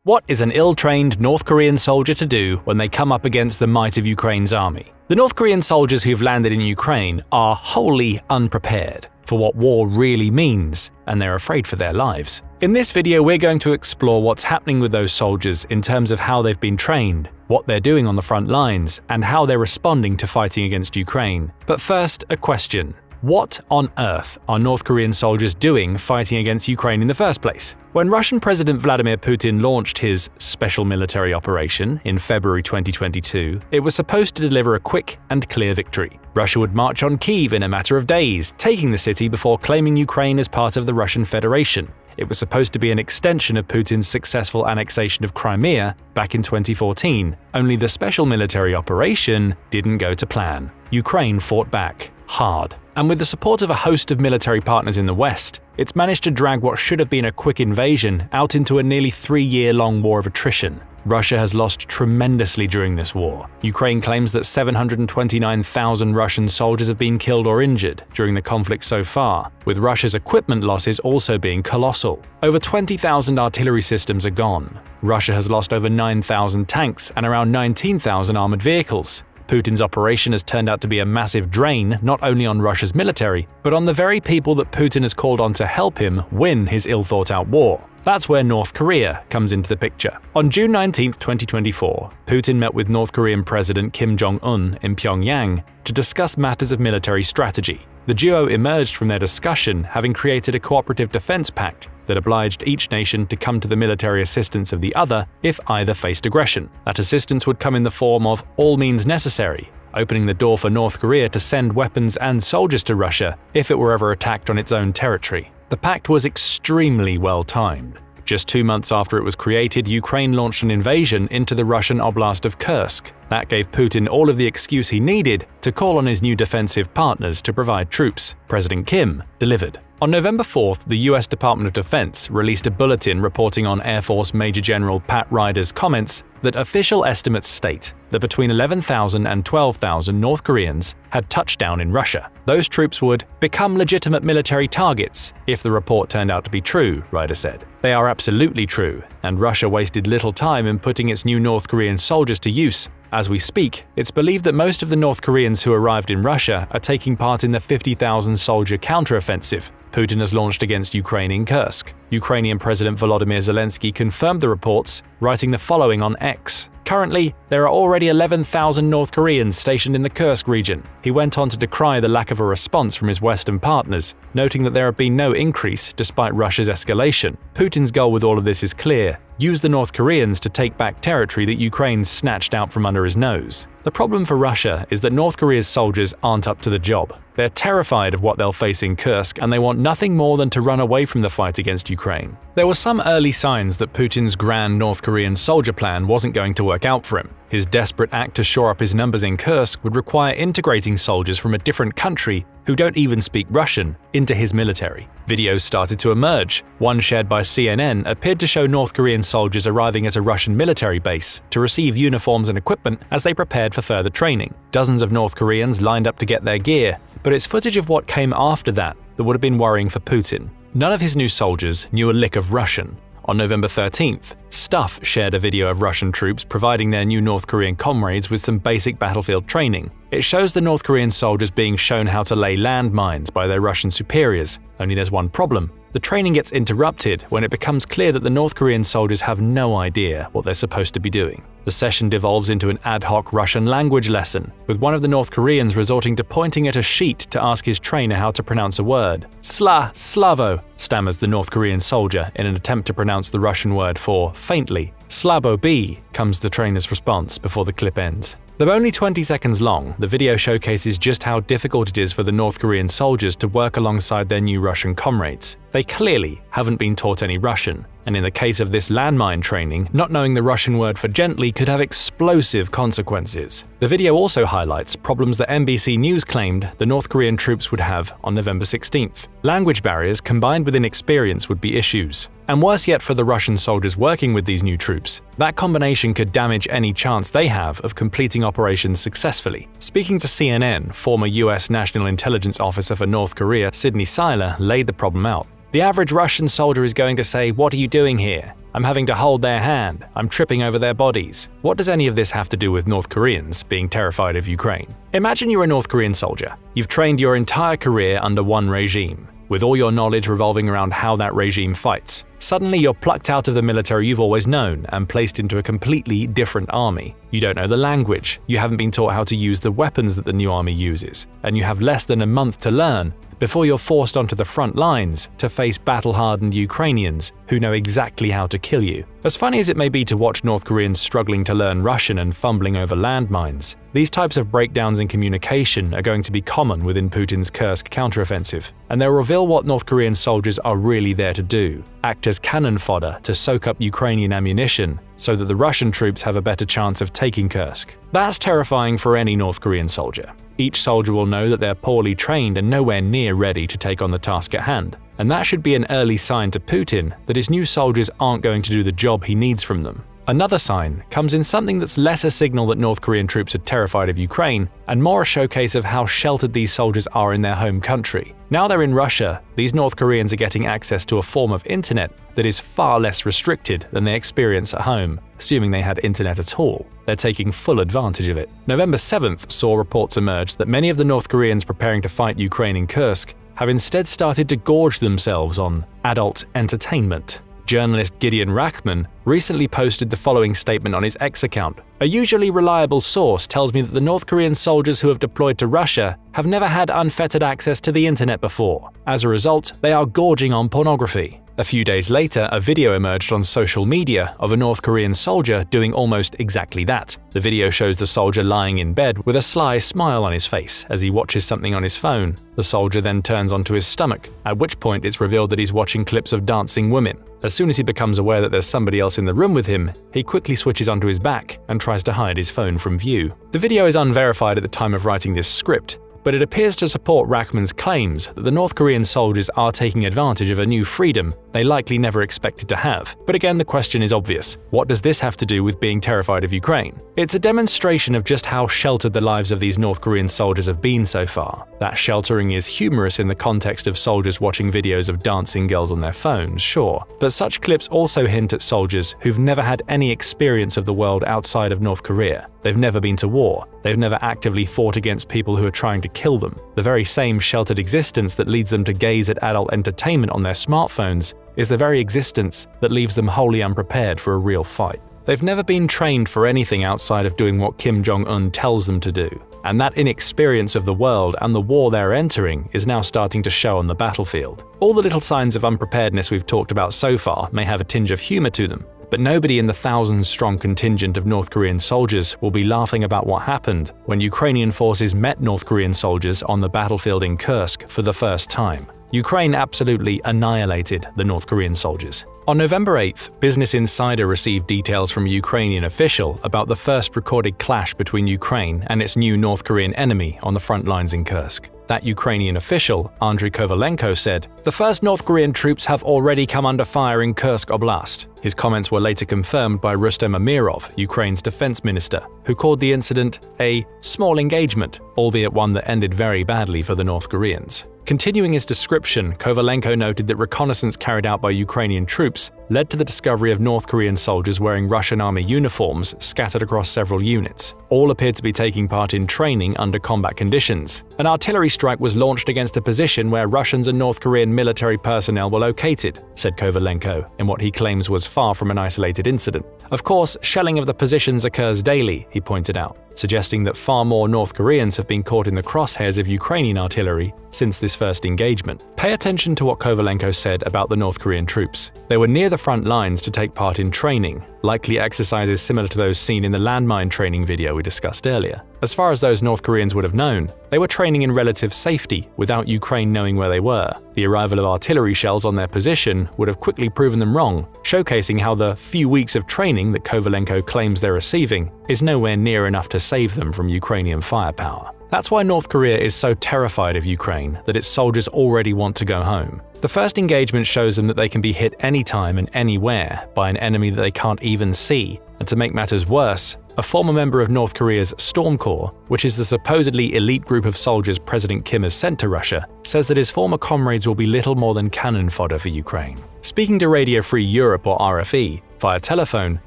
What is an ill-trained North Korean soldier to do when they come up against the might of Ukraine's army? The North Korean soldiers who've landed in Ukraine are wholly unprepared for what war really means, and they're afraid for their lives. In this video, we're going to explore what's happening with those soldiers in terms of how they've been trained, what they're doing on the front lines, and how they're responding to fighting against Ukraine. But first, a question. What on earth are North Korean soldiers doing fighting against Ukraine in the first place? When Russian President Vladimir Putin launched his special military operation in February 2022, it was supposed to deliver a quick and clear victory. Russia would march on Kyiv in a matter of days, taking the city before claiming Ukraine as part of the Russian Federation. It was supposed to be an extension of Putin's successful annexation of Crimea back in 2014, only the special military operation didn't go to plan. Ukraine fought back hard. And with the support of a host of military partners in the West, it's managed to drag what should have been a quick invasion out into a nearly 3-year-long war of attrition. Russia has lost tremendously during this war. Ukraine claims that 729,000 Russian soldiers have been killed or injured during the conflict so far, with Russia's equipment losses also being colossal. Over 20,000 artillery systems are gone. Russia has lost over 9,000 tanks and around 19,000 armored vehicles. Putin's operation has turned out to be a massive drain not only on Russia's military, but on the very people that Putin has called on to help him win his ill-thought-out war. That's where North Korea comes into the picture. On June 19, 2024, Putin met with North Korean President Kim Jong-Un in Pyongyang to discuss matters of military strategy. The duo emerged from their discussion having created a cooperative defense pact that obliged each nation to come to the military assistance of the other if either faced aggression. That assistance would come in the form of all means necessary, opening the door for North Korea to send weapons and soldiers to Russia if it were ever attacked on its own territory. The pact was extremely well timed. Just 2 months after it was created, Ukraine launched an invasion into the Russian oblast of Kursk. That gave Putin all of the excuse he needed to call on his new defensive partners to provide troops. President Kim delivered. On November 4th, the US Department of Defense released a bulletin reporting on Air Force Major General Pat Ryder's comments that official estimates state that between 11,000 and 12,000 North Koreans had touched down in Russia. Those troops would become legitimate military targets if the report turned out to be true, Ryder said. They are absolutely true, and Russia wasted little time in putting its new North Korean soldiers to use. As we speak, it's believed that most of the North Koreans who arrived in Russia are taking part in the 50,000-soldier counteroffensive Putin has launched against Ukraine in Kursk. Ukrainian President Volodymyr Zelensky confirmed the reports, writing the following on X. Currently, there are already 11,000 North Koreans stationed in the Kursk region. He went on to decry the lack of a response from his Western partners, noting that there have been no increase despite Russia's escalation. Putin's goal with all of this is clear: use the North Koreans to take back territory that Ukraine snatched out from under his nose. The problem for Russia is that North Korea's soldiers aren't up to the job. They're terrified of what they'll face in Kursk, and they want nothing more than to run away from the fight against Ukraine. There were some early signs that Putin's grand North Korean soldier plan wasn't going to work out for him. His desperate act to shore up his numbers in Kursk would require integrating soldiers from a different country who don't even speak Russian into his military. Videos started to emerge. One shared by CNN appeared to show North Korean soldiers arriving at a Russian military base to receive uniforms and equipment as they prepared for further training. Dozens of North Koreans lined up to get their gear, but it's footage of what came after that would have been worrying for Putin. None of his new soldiers knew a lick of Russian. On November 13th, Stuff shared a video of Russian troops providing their new North Korean comrades with some basic battlefield training. It shows the North Korean soldiers being shown how to lay landmines by their Russian superiors. Only there's one problem. The training gets interrupted when it becomes clear that the North Korean soldiers have no idea what they're supposed to be doing. The session devolves into an ad hoc Russian language lesson, with one of the North Koreans resorting to pointing at a sheet to ask his trainer how to pronounce a word. Slavo, stammers the North Korean soldier in an attempt to pronounce the Russian word for faintly. Slabo B, comes the trainer's response before the clip ends. Though only 20 seconds long, the video showcases just how difficult it is for the North Korean soldiers to work alongside their new Russian comrades. They clearly haven't been taught any Russian, and in the case of this landmine training, not knowing the Russian word for gently could have explosive consequences. The video also highlights problems that NBC News claimed the North Korean troops would have on November 16th. Language barriers combined with inexperience would be issues. And worse yet for the Russian soldiers working with these new troops, that combination could damage any chance they have of completing operations successfully. Speaking to CNN, former US National Intelligence Officer for North Korea, Sidney Seiler, laid the problem out. The average Russian soldier is going to say, "What are you doing here? I'm having to hold their hand. I'm tripping over their bodies." What does any of this have to do with North Koreans being terrified of Ukraine? Imagine you're a North Korean soldier. You've trained your entire career under one regime, with all your knowledge revolving around how that regime fights. Suddenly you're plucked out of the military you've always known and placed into a completely different army. You don't know the language, you haven't been taught how to use the weapons that the new army uses, and you have less than a month to learn before you're forced onto the front lines to face battle-hardened Ukrainians who know exactly how to kill you. As funny as it may be to watch North Koreans struggling to learn Russian and fumbling over landmines, these types of breakdowns in communication are going to be common within Putin's Kursk counteroffensive, and they'll reveal what North Korean soldiers are really there to do: act as cannon fodder to soak up Ukrainian ammunition so that the Russian troops have a better chance of taking Kursk. That's terrifying for any North Korean soldier. Each soldier will know that they're poorly trained and nowhere near ready to take on the task at hand. And that should be an early sign to Putin that his new soldiers aren't going to do the job he needs from them. Another sign comes in something that's less a signal that North Korean troops are terrified of Ukraine and more a showcase of how sheltered these soldiers are in their home country. Now they're in Russia, these North Koreans are getting access to a form of internet that is far less restricted than they experience at home, assuming they had internet at all. They're taking full advantage of it. November 7th saw reports emerge that many of the North Koreans preparing to fight Ukraine in Kursk have instead started to gorge themselves on adult entertainment. Journalist Gideon Rachman recently posted the following statement on his X account. "A usually reliable source tells me that the North Korean soldiers who have deployed to Russia have never had unfettered access to the internet before. As a result, they are gorging on pornography." A few days later, a video emerged on social media of a North Korean soldier doing almost exactly that. The video shows the soldier lying in bed with a sly smile on his face as he watches something on his phone. The soldier then turns onto his stomach, at which point it's revealed that he's watching clips of dancing women. As soon as he becomes aware that there's somebody else in the room with him, he quickly switches onto his back and tries to hide his phone from view. The video is unverified at the time of writing this script, but it appears to support Rachman's claims that the North Korean soldiers are taking advantage of a new freedom they likely never expected to have. But again, the question is obvious. What does this have to do with being terrified of Ukraine? It's a demonstration of just how sheltered the lives of these North Korean soldiers have been so far. That sheltering is humorous in the context of soldiers watching videos of dancing girls on their phones, sure. But such clips also hint at soldiers who've never had any experience of the world outside of North Korea. They've never been to war. They've never actively fought against people who are trying to kill them. The very same sheltered existence that leads them to gaze at adult entertainment on their smartphones is the very existence that leaves them wholly unprepared for a real fight. They've never been trained for anything outside of doing what Kim Jong-Un tells them to do. And that inexperience of the world and the war they're entering is now starting to show on the battlefield. All the little signs of unpreparedness we've talked about so far may have a tinge of humor to them, but nobody in the thousands-strong contingent of North Korean soldiers will be laughing about what happened when Ukrainian forces met North Korean soldiers on the battlefield in Kursk for the first time. Ukraine absolutely annihilated the North Korean soldiers. On November 8th, Business Insider received details from a Ukrainian official about the first recorded clash between Ukraine and its new North Korean enemy on the front lines in Kursk. That Ukrainian official, Andriy Kovalenko, said, "The first North Korean troops have already come under fire in Kursk Oblast." His comments were later confirmed by Rustem Amirov, Ukraine's defense minister, who called the incident a small engagement, albeit one that ended very badly for the North Koreans. Continuing his description, Kovalenko noted that reconnaissance carried out by Ukrainian troops led to the discovery of North Korean soldiers wearing Russian army uniforms scattered across several units. All appeared to be taking part in training under combat conditions. An artillery strike was launched against a position where Russians and North Korean military personnel were located, said Kovalenko, in what he claims was far from an isolated incident. Of course, shelling of the positions occurs daily, he pointed out, suggesting that far more North Koreans have been caught in the crosshairs of Ukrainian artillery since this first engagement. Pay attention to what Kovalenko said about the North Korean troops. They were near the front lines to take part in training, likely exercises similar to those seen in the landmine training video we discussed earlier. As far as those North Koreans would have known, they were training in relative safety without Ukraine knowing where they were. The arrival of artillery shells on their position would have quickly proven them wrong, showcasing how the few weeks of training that Kovalenko claims they're receiving is nowhere near enough to save them from Ukrainian firepower. That's why North Korea is so terrified of Ukraine that its soldiers already want to go home. The first engagement shows them that they can be hit anytime and anywhere by an enemy that they can't even see, and to make matters worse, a former member of North Korea's Storm Corps, which is the supposedly elite group of soldiers President Kim has sent to Russia, says that his former comrades will be little more than cannon fodder for Ukraine. Speaking to Radio Free Europe or RFE via telephone,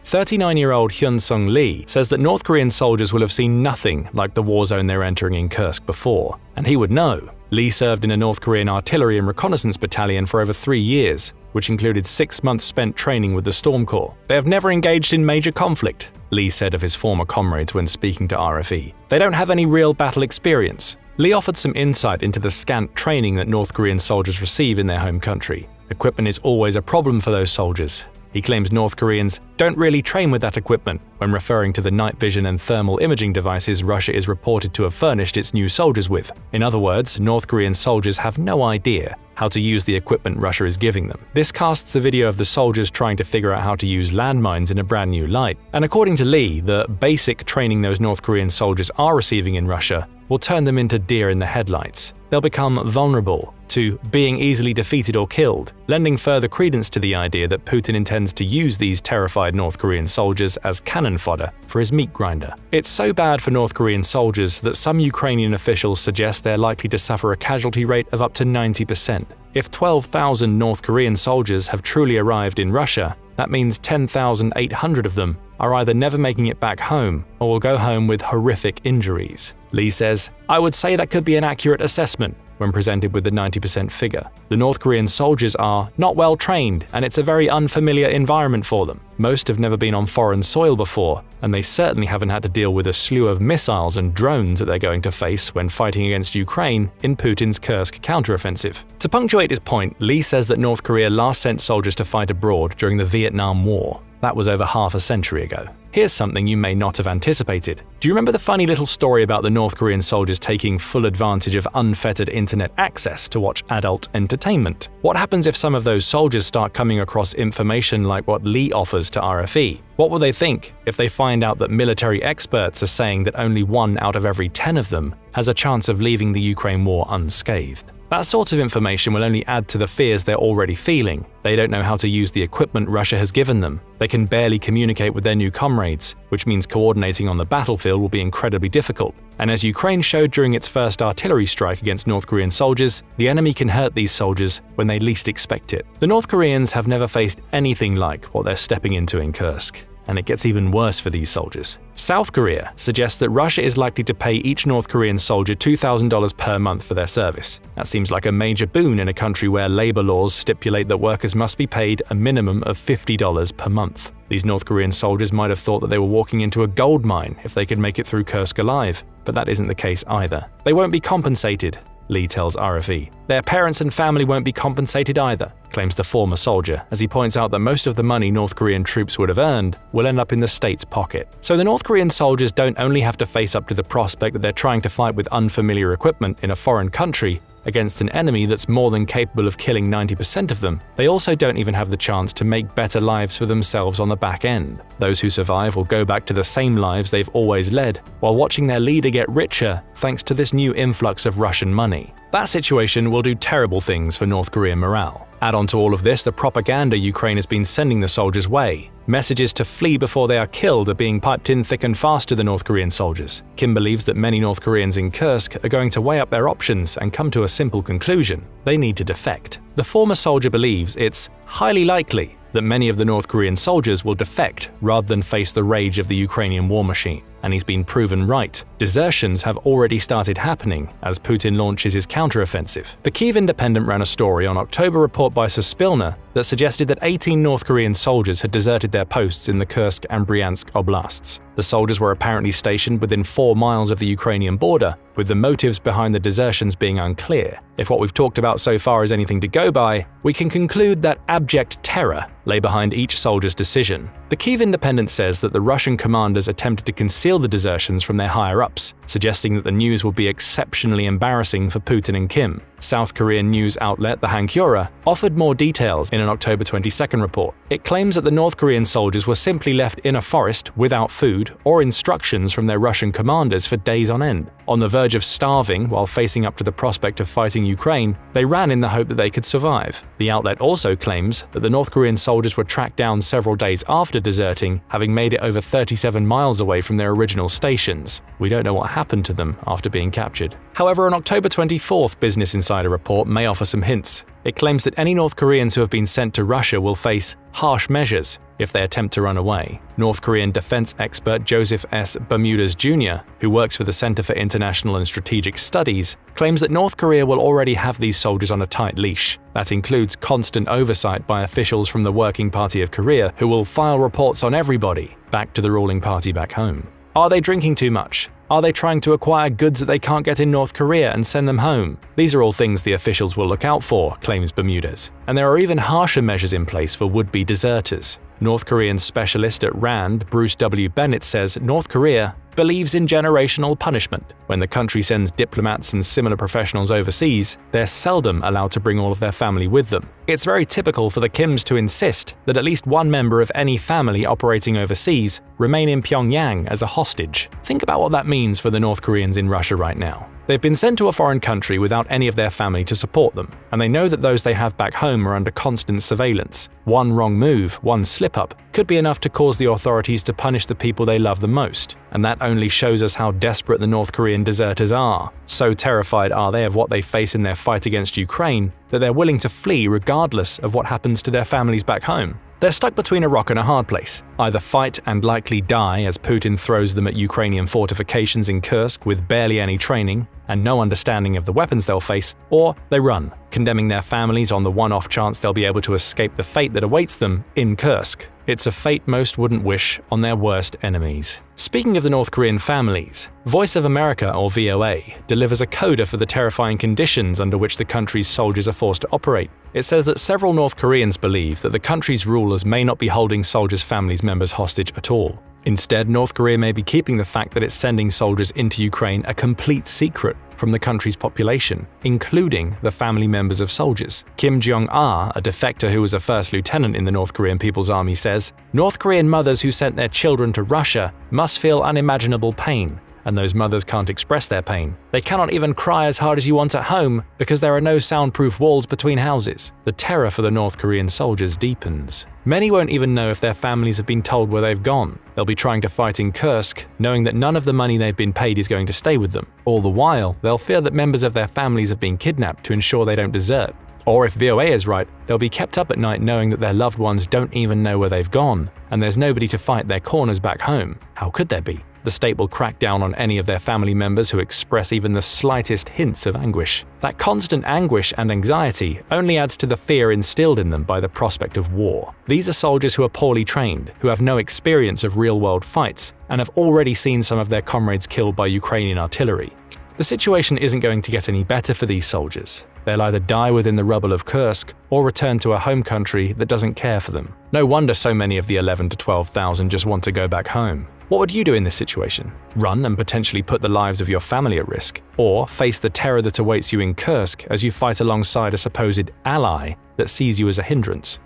39-year-old Hyun-Sung Lee says that North Korean soldiers will have seen nothing like the war zone they're entering in Kursk before, and he would know. Lee served in a North Korean artillery and reconnaissance battalion for over 3 years, which included 6 months spent training with the Storm Corps. They have never engaged in major conflict, Lee said of his former comrades when speaking to RFE. They don't have any real battle experience. Lee offered some insight into the scant training that North Korean soldiers receive in their home country. Equipment is always a problem for those soldiers. He claims North Koreans don't really train with that equipment when referring to the night vision and thermal imaging devices Russia is reported to have furnished its new soldiers with. In other words, North Korean soldiers have no idea how to use the equipment Russia is giving them. This casts the video of the soldiers trying to figure out how to use landmines in a brand new light. And according to Lee, the basic training those North Korean soldiers are receiving in Russia will turn them into deer in the headlights. They'll become vulnerable to being easily defeated or killed, lending further credence to the idea that Putin intends to use these terrified North Korean soldiers as cannon fodder for his meat grinder. It's so bad for North Korean soldiers that some Ukrainian officials suggest they're likely to suffer a casualty rate of up to 90%. If 12,000 North Korean soldiers have truly arrived in Russia, that means 10,800 of them are either never making it back home or will go home with horrific injuries. Lee says, "I would say that could be an accurate assessment when presented with the 90% figure. The North Korean soldiers are not well trained, and it's a very unfamiliar environment for them. Most have never been on foreign soil before, and they certainly haven't had to deal with a slew of missiles and drones that they're going to face when fighting against Ukraine in Putin's Kursk counteroffensive." To punctuate his point, Lee says that North Korea last sent soldiers to fight abroad during the Vietnam War. That was over half a century ago. Here's something you may not have anticipated. Do you remember the funny little story about the North Korean soldiers taking full advantage of unfettered internet access to watch adult entertainment? What happens if some of those soldiers start coming across information like what Lee offers to RFE? What will they think if they find out that military experts are saying that only 1 out of every 10 of them has a chance of leaving the Ukraine war unscathed? That sort of information will only add to the fears they're already feeling. They don't know how to use the equipment Russia has given them. They can barely communicate with their new comrades, which means coordinating on the battlefield will be incredibly difficult. And as Ukraine showed during its first artillery strike against North Korean soldiers, the enemy can hurt these soldiers when they least expect it. The North Koreans have never faced anything like what they're stepping into in Kursk. And it gets even worse for these soldiers. South Korea suggests that Russia is likely to pay each North Korean soldier $2,000 per month for their service. That seems like a major boon in a country where labor laws stipulate that workers must be paid a minimum of $50 per month. These North Korean soldiers might have thought that they were walking into a gold mine if they could make it through Kursk alive, but that isn't the case either. They won't be compensated, Lee tells RFE. Their parents and family won't be compensated either, claims the former soldier, as he points out that most of the money North Korean troops would have earned will end up in the state's pocket. So the North Korean soldiers don't only have to face up to the prospect that they're trying to fight with unfamiliar equipment in a foreign country against an enemy that's more than capable of killing 90% of them, they also don't even have the chance to make better lives for themselves on the back end. Those who survive will go back to the same lives they've always led, while watching their leader get richer thanks to this new influx of Russian money. That situation will do terrible things for North Korean morale. Add on to all of this the propaganda Ukraine has been sending the soldiers' way. Messages to flee before they are killed are being piped in thick and fast to the North Korean soldiers. Kim believes that many North Koreans in Kursk are going to weigh up their options and come to a simple conclusion: they need to defect. The former soldier believes it's highly likely that many of the North Korean soldiers will defect rather than face the rage of the Ukrainian war machine, and he's been proven right. Desertions have already started happening as Putin launches his counteroffensive. The Kyiv Independent ran a story on October report by Suspilna that suggested that 18 North Korean soldiers had deserted their posts in the Kursk and Bryansk oblasts. The soldiers were apparently stationed within 4 miles of the Ukrainian border, with the motives behind the desertions being unclear. If what we've talked about so far is anything to go by, we can conclude that abject terror lay behind each soldier's decision. The Kyiv Independent says that the Russian commanders attempted to conceal the desertions from their higher-ups, suggesting that the news would be exceptionally embarrassing for Putin and Kim. South Korean news outlet the Hankyoreh offered more details in an October 22nd report. It claims that the North Korean soldiers were simply left in a forest without food or instructions from their Russian commanders for days on end. On the verge of starving while facing up to the prospect of fighting Ukraine, they ran in the hope that they could survive. The outlet also claims that the North Korean soldiers were tracked down several days after deserting, having made it over 37 miles away from their original stations. We don't know what happened to them after being captured. However, an October 24th Business Insider report may offer some hints. It claims that any North Koreans who have been sent to Russia will face harsh measures if they attempt to run away. North Korean defense expert Joseph S. Bermudez Jr., who works for the Center for International and Strategic Studies, claims that North Korea will already have these soldiers on a tight leash. That includes constant oversight by officials from the Working Party of Korea who will file reports on everybody back to the ruling party back home. Are they drinking too much? Are they trying to acquire goods that they can't get in North Korea and send them home? These are all things the officials will look out for, claims Bermudez. And there are even harsher measures in place for would-be deserters. North Korean specialist at RAND, Bruce W. Bennett, says North Korea believes in generational punishment. When the country sends diplomats and similar professionals overseas, they're seldom allowed to bring all of their family with them. It's very typical for the Kims to insist that at least one member of any family operating overseas remain in Pyongyang as a hostage. Think about what that means for the North Koreans in Russia right now. They've been sent to a foreign country without any of their family to support them, and they know that those they have back home are under constant surveillance. One wrong move, one slip-up, could be enough to cause the authorities to punish the people they love the most. And that only shows us how desperate the North Korean deserters are. So terrified are they of what they face in their fight against Ukraine that they're willing to flee regardless of what happens to their families back home. They're stuck between a rock and a hard place. Either fight and likely die as Putin throws them at Ukrainian fortifications in Kursk with barely any training and no understanding of the weapons they'll face, or they run, condemning their families on the one-off chance they'll be able to escape the fate that awaits them in Kursk. It's a fate most wouldn't wish on their worst enemies. Speaking of the North Korean families, Voice of America, or VOA, delivers a coda for the terrifying conditions under which the country's soldiers are forced to operate. It says that several North Koreans believe that the country's rulers may not be holding soldiers' families members hostage at all. Instead, North Korea may be keeping the fact that it's sending soldiers into Ukraine a complete secret from the country's population, including the family members of soldiers. Kim Jong-Un, a defector who was a first lieutenant in the North Korean People's Army, says, "North Korean mothers who sent their children to Russia must feel unimaginable pain, and those mothers can't express their pain. They cannot even cry as hard as you want at home because there are no soundproof walls between houses." The terror for the North Korean soldiers deepens. Many won't even know if their families have been told where they've gone. They'll be trying to fight in Kursk, knowing that none of the money they've been paid is going to stay with them. All the while, they'll fear that members of their families have been kidnapped to ensure they don't desert. Or if VOA is right, they'll be kept up at night knowing that their loved ones don't even know where they've gone, and there's nobody to fight their corners back home. How could there be? The state will crack down on any of their family members who express even the slightest hints of anguish. That constant anguish and anxiety only adds to the fear instilled in them by the prospect of war. These are soldiers who are poorly trained, who have no experience of real-world fights, and have already seen some of their comrades killed by Ukrainian artillery. The situation isn't going to get any better for these soldiers. They'll either die within the rubble of Kursk or return to a home country that doesn't care for them. No wonder so many of the 11,000 to 12,000 just want to go back home. What would you do in this situation? Run and potentially put the lives of your family at risk? Or face the terror that awaits you in Kursk as you fight alongside a supposed ally that sees you as a hindrance?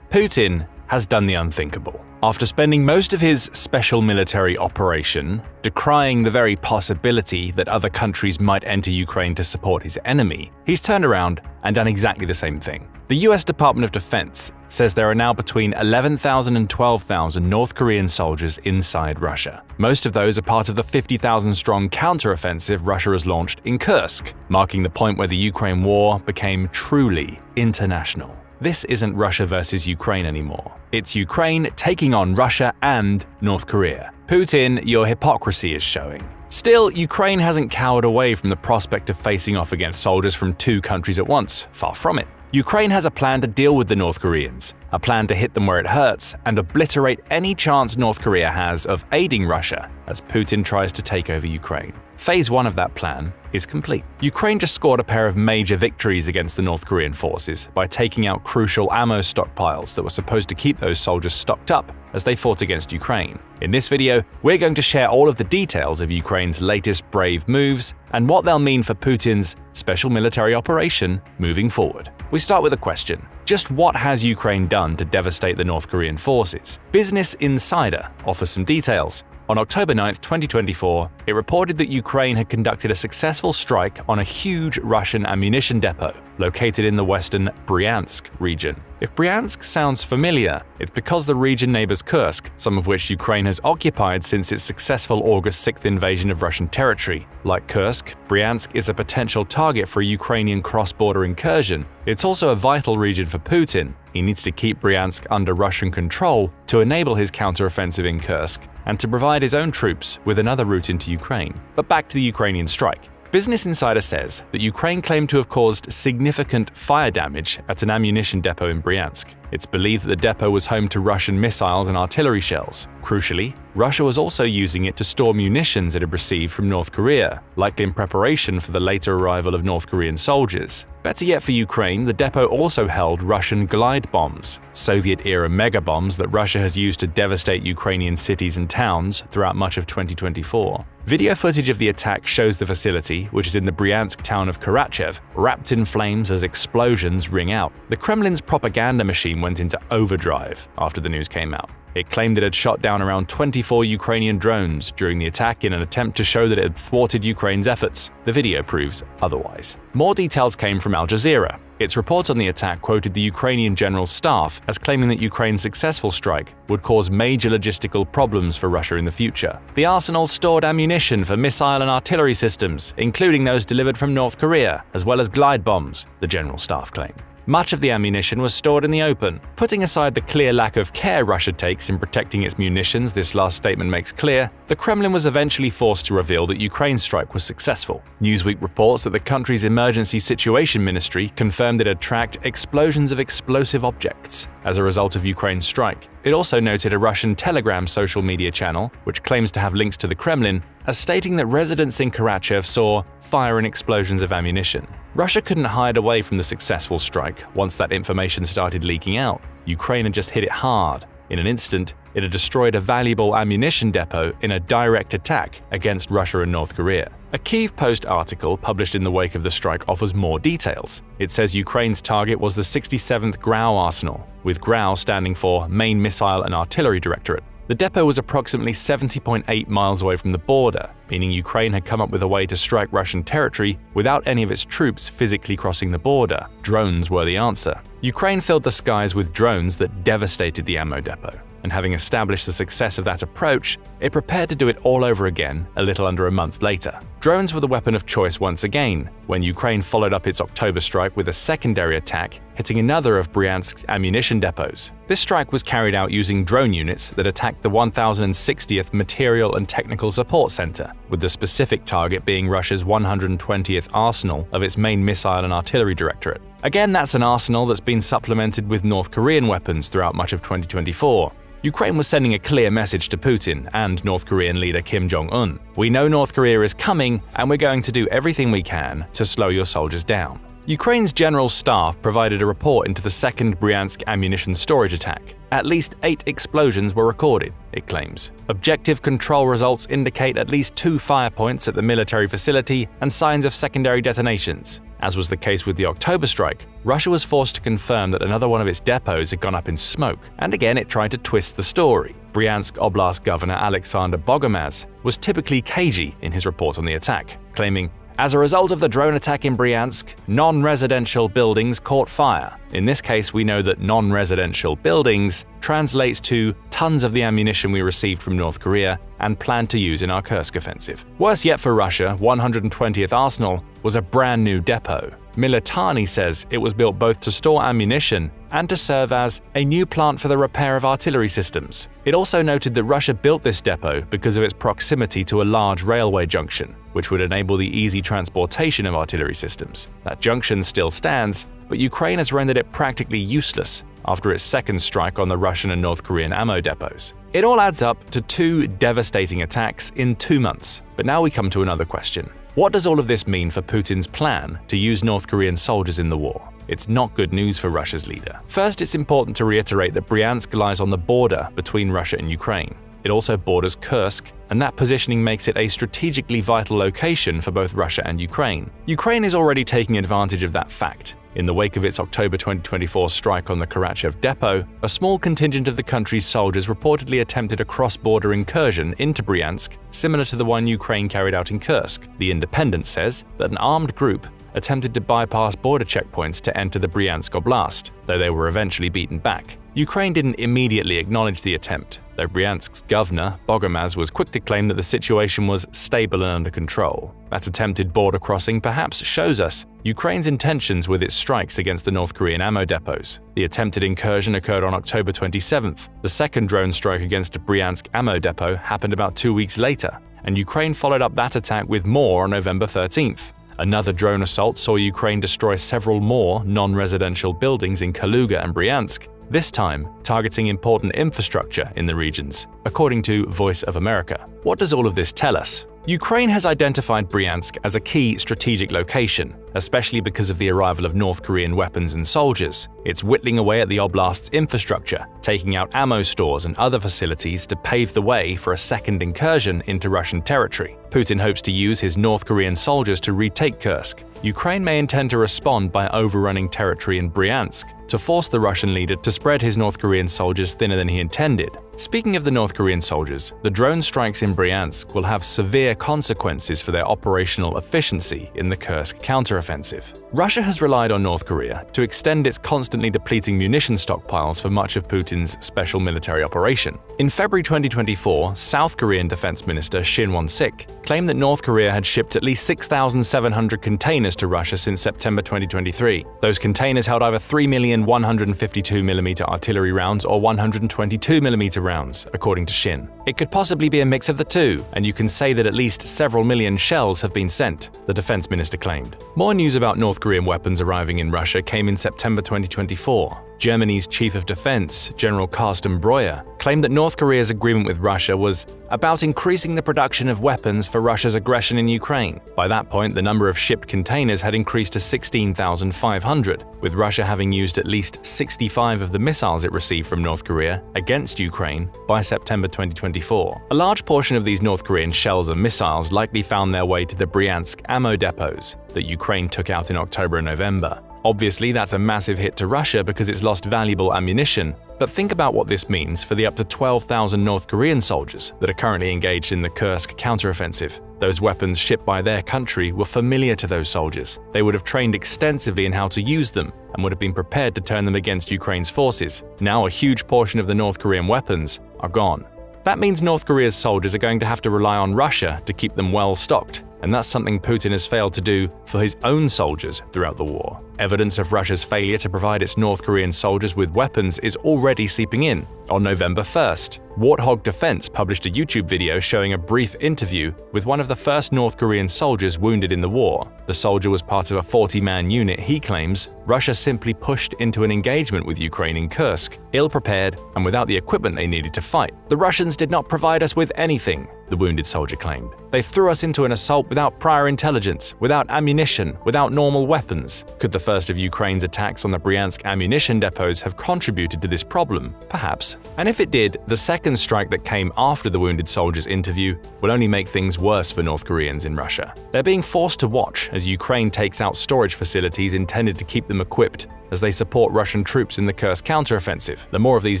Putin has done the unthinkable. After spending most of his special military operation decrying the very possibility that other countries might enter Ukraine to support his enemy, he's turned around and done exactly the same thing. The US Department of Defense says there are now between 11,000 and 12,000 North Korean soldiers inside Russia. Most of those are part of the 50,000-strong counteroffensive Russia has launched in Kursk, marking the point where the Ukraine war became truly international. This isn't Russia versus Ukraine anymore. It's Ukraine taking on Russia and North Korea. Putin, your hypocrisy is showing. Still, Ukraine hasn't cowered away from the prospect of facing off against soldiers from two countries at once. Far from it. Ukraine has a plan to deal with the North Koreans, a plan to hit them where it hurts and obliterate any chance North Korea has of aiding Russia as Putin tries to take over Ukraine. Phase 1 of that plan is complete. Ukraine just scored a pair of major victories against the North Korean forces by taking out crucial ammo stockpiles that were supposed to keep those soldiers stocked up as they fought against Ukraine. In this video, we're going to share all of the details of Ukraine's latest brave moves and what they'll mean for Putin's special military operation moving forward. We start with a question. Just what has Ukraine done to devastate the North Korean forces? Business Insider offers some details. On October 9, 2024, it reported that Ukraine had conducted a successful strike on a huge Russian ammunition depot located in the western Bryansk region. If Bryansk sounds familiar, it's because the region neighbors Kursk, some of which Ukraine has occupied since its successful August 6th invasion of Russian territory. Like Kursk, Bryansk is a potential target for a Ukrainian cross-border incursion. It's also a vital region for Putin. He needs to keep Bryansk under Russian control to enable his counteroffensive in Kursk and to provide his own troops with another route into Ukraine. But back to the Ukrainian strike. Business Insider says that Ukraine claimed to have caused significant fire damage at an ammunition depot in Bryansk. It's believed that the depot was home to Russian missiles and artillery shells. Crucially, Russia was also using it to store munitions it had received from North Korea, likely in preparation for the later arrival of North Korean soldiers. Better yet for Ukraine, the depot also held Russian glide bombs, Soviet-era mega bombs that Russia has used to devastate Ukrainian cities and towns throughout much of 2024. Video footage of the attack shows the facility, which is in the Bryansk town of Karachev, wrapped in flames as explosions ring out. The Kremlin's propaganda machine went into overdrive after the news came out. It claimed it had shot down around 24 Ukrainian drones during the attack in an attempt to show that it had thwarted Ukraine's efforts. The video proves otherwise. More details came from Al Jazeera. Its report on the attack quoted the Ukrainian General Staff as claiming that Ukraine's successful strike would cause major logistical problems for Russia in the future. The arsenal stored ammunition for missile and artillery systems, including those delivered from North Korea, as well as glide bombs, the General Staff claimed. Much of the ammunition was stored in the open. Putting aside the clear lack of care Russia takes in protecting its munitions, this last statement makes clear, the Kremlin was eventually forced to reveal that Ukraine's strike was successful. Newsweek reports that the country's Emergency Situation Ministry confirmed it had tracked explosions of explosive objects as a result of Ukraine's strike. It also noted a Russian Telegram social media channel, which claims to have links to the Kremlin, as stating that residents in Karachev saw fire and explosions of ammunition. Russia couldn't hide away from the successful strike once that information started leaking out. Ukraine had just hit it hard. In an instant, it had destroyed a valuable ammunition depot in a direct attack against Russia and North Korea. A Kyiv Post article published in the wake of the strike offers more details. It says Ukraine's target was the 67th GRAU arsenal, with GRAU standing for Main Missile and Artillery Directorate. The depot was approximately 70.8 miles away from the border, meaning Ukraine had come up with a way to strike Russian territory without any of its troops physically crossing the border. Drones were the answer. Ukraine filled the skies with drones that devastated the ammo depot, and having established the success of that approach, it prepared to do it all over again a little under a month later. Drones were the weapon of choice once again, when Ukraine followed up its October strike with a secondary attack, hitting another of Bryansk's ammunition depots. This strike was carried out using drone units that attacked the 1060th Material and Technical Support Center, with the specific target being Russia's 120th arsenal of its Main Missile and Artillery Directorate. Again, that's an arsenal that's been supplemented with North Korean weapons throughout much of 2024. Ukraine was sending a clear message to Putin and North Korean leader Kim Jong-Un. We know North Korea is coming, and we're going to do everything we can to slow your soldiers down. Ukraine's General Staff provided a report into the second Bryansk ammunition storage attack. At least 8 explosions were recorded, it claims. Objective control results indicate at least 2 fire points at the military facility and signs of secondary detonations. As was the case with the October strike, Russia was forced to confirm that another one of its depots had gone up in smoke, and again it tried to twist the story. Bryansk Oblast Governor Alexander Bogomaz was typically cagey in his report on the attack, claiming, "As a result of the drone attack in Bryansk, non-residential buildings caught fire." In this case, we know that non-residential buildings translates to tons of the ammunition we received from North Korea and plan to use in our Kursk offensive. Worse yet for Russia, 120th Arsenal was a brand new depot. Militani says it was built both to store ammunition and to serve as a new plant for the repair of artillery systems. It also noted that Russia built this depot because of its proximity to a large railway junction, which would enable the easy transportation of artillery systems. That junction still stands, but Ukraine has rendered it practically useless after its second strike on the Russian and North Korean ammo depots. It all adds up to 2 devastating attacks in 2 months. But now we come to another question. What does all of this mean for Putin's plan to use North Korean soldiers in the war? It's not good news for Russia's leader. First, it's important to reiterate that Bryansk lies on the border between Russia and Ukraine. It also borders Kursk, and that positioning makes it a strategically vital location for both Russia and Ukraine. Ukraine is already taking advantage of that fact. In the wake of its October 2024 strike on the Karachev depot, a small contingent of the country's soldiers reportedly attempted a cross-border incursion into Bryansk, similar to the one Ukraine carried out in Kursk. The Independent says that an armed group attempted to bypass border checkpoints to enter the Bryansk Oblast, though they were eventually beaten back. Ukraine didn't immediately acknowledge the attempt, though Bryansk's governor, Bogomaz, was quick to claim that the situation was stable and under control. That attempted border crossing perhaps shows us Ukraine's intentions with its strikes against the North Korean ammo depots. The attempted incursion occurred on October 27th. The second drone strike against a Bryansk ammo depot happened about 2 weeks later, and Ukraine followed up that attack with more on November 13th. Another drone assault saw Ukraine destroy several more non-residential buildings in Kaluga and Bryansk, this time targeting important infrastructure in the regions, according to Voice of America. What does all of this tell us? Ukraine has identified Bryansk as a key strategic location, especially because of the arrival of North Korean weapons and soldiers. It's whittling away at the oblast's infrastructure, taking out ammo stores and other facilities to pave the way for a second incursion into Russian territory. Putin hopes to use his North Korean soldiers to retake Kursk. Ukraine may intend to respond by overrunning territory in Bryansk to force the Russian leader to spread his North Korean soldiers thinner than he intended. Speaking of the North Korean soldiers, the drone strikes in Bryansk will have severe consequences for their operational efficiency in the Kursk counteroffensive. Russia has relied on North Korea to extend its constantly depleting munition stockpiles for much of Putin's special military operation. In February 2024, South Korean Defense Minister Shin Won-sik claimed that North Korea had shipped at least 6,700 containers to Russia since September 2023. Those containers held either 3,152mm artillery rounds or 122mm rounds, according to Shin. It could possibly be a mix of the two, and you can say that at least several million shells have been sent, the defense minister claimed. More news about North Korean weapons arriving in Russia came in September 2024. Germany's Chief of Defense, General Carsten Breuer, claimed that North Korea's agreement with Russia was about increasing the production of weapons for Russia's aggression in Ukraine. By that point, the number of shipped containers had increased to 16,500, with Russia having used at least 65 of the missiles it received from North Korea against Ukraine by September 2024. A large portion of these North Korean shells and missiles likely found their way to the Bryansk ammo depots that Ukraine took out in October and November. Obviously, that's a massive hit to Russia because it's lost valuable ammunition, but think about what this means for the up to 12,000 North Korean soldiers that are currently engaged in the Kursk counteroffensive. Those weapons shipped by their country were familiar to those soldiers. They would have trained extensively in how to use them and would have been prepared to turn them against Ukraine's forces. Now a huge portion of the North Korean weapons are gone. That means North Korea's soldiers are going to have to rely on Russia to keep them well stocked, and that's something Putin has failed to do for his own soldiers throughout the war. Evidence of Russia's failure to provide its North Korean soldiers with weapons is already seeping in. On November 1st, Warthog Defense published a YouTube video showing a brief interview with one of the first North Korean soldiers wounded in the war. The soldier was part of a 40-man unit. He claims Russia simply pushed into an engagement with Ukraine in Kursk, ill-prepared and without the equipment they needed to fight. "The Russians did not provide us with anything," the wounded soldier claimed. "They threw us into an assault without prior intelligence, without ammunition, without normal weapons." Could the first of Ukraine's attacks on the Bryansk ammunition depots have contributed to this problem? Perhaps. And if it did, the second strike that came after the wounded soldier's interview will only make things worse for North Koreans in Russia. They're being forced to watch as Ukraine takes out storage facilities intended to keep them equipped as they support Russian troops in the Kursk counteroffensive. The more of these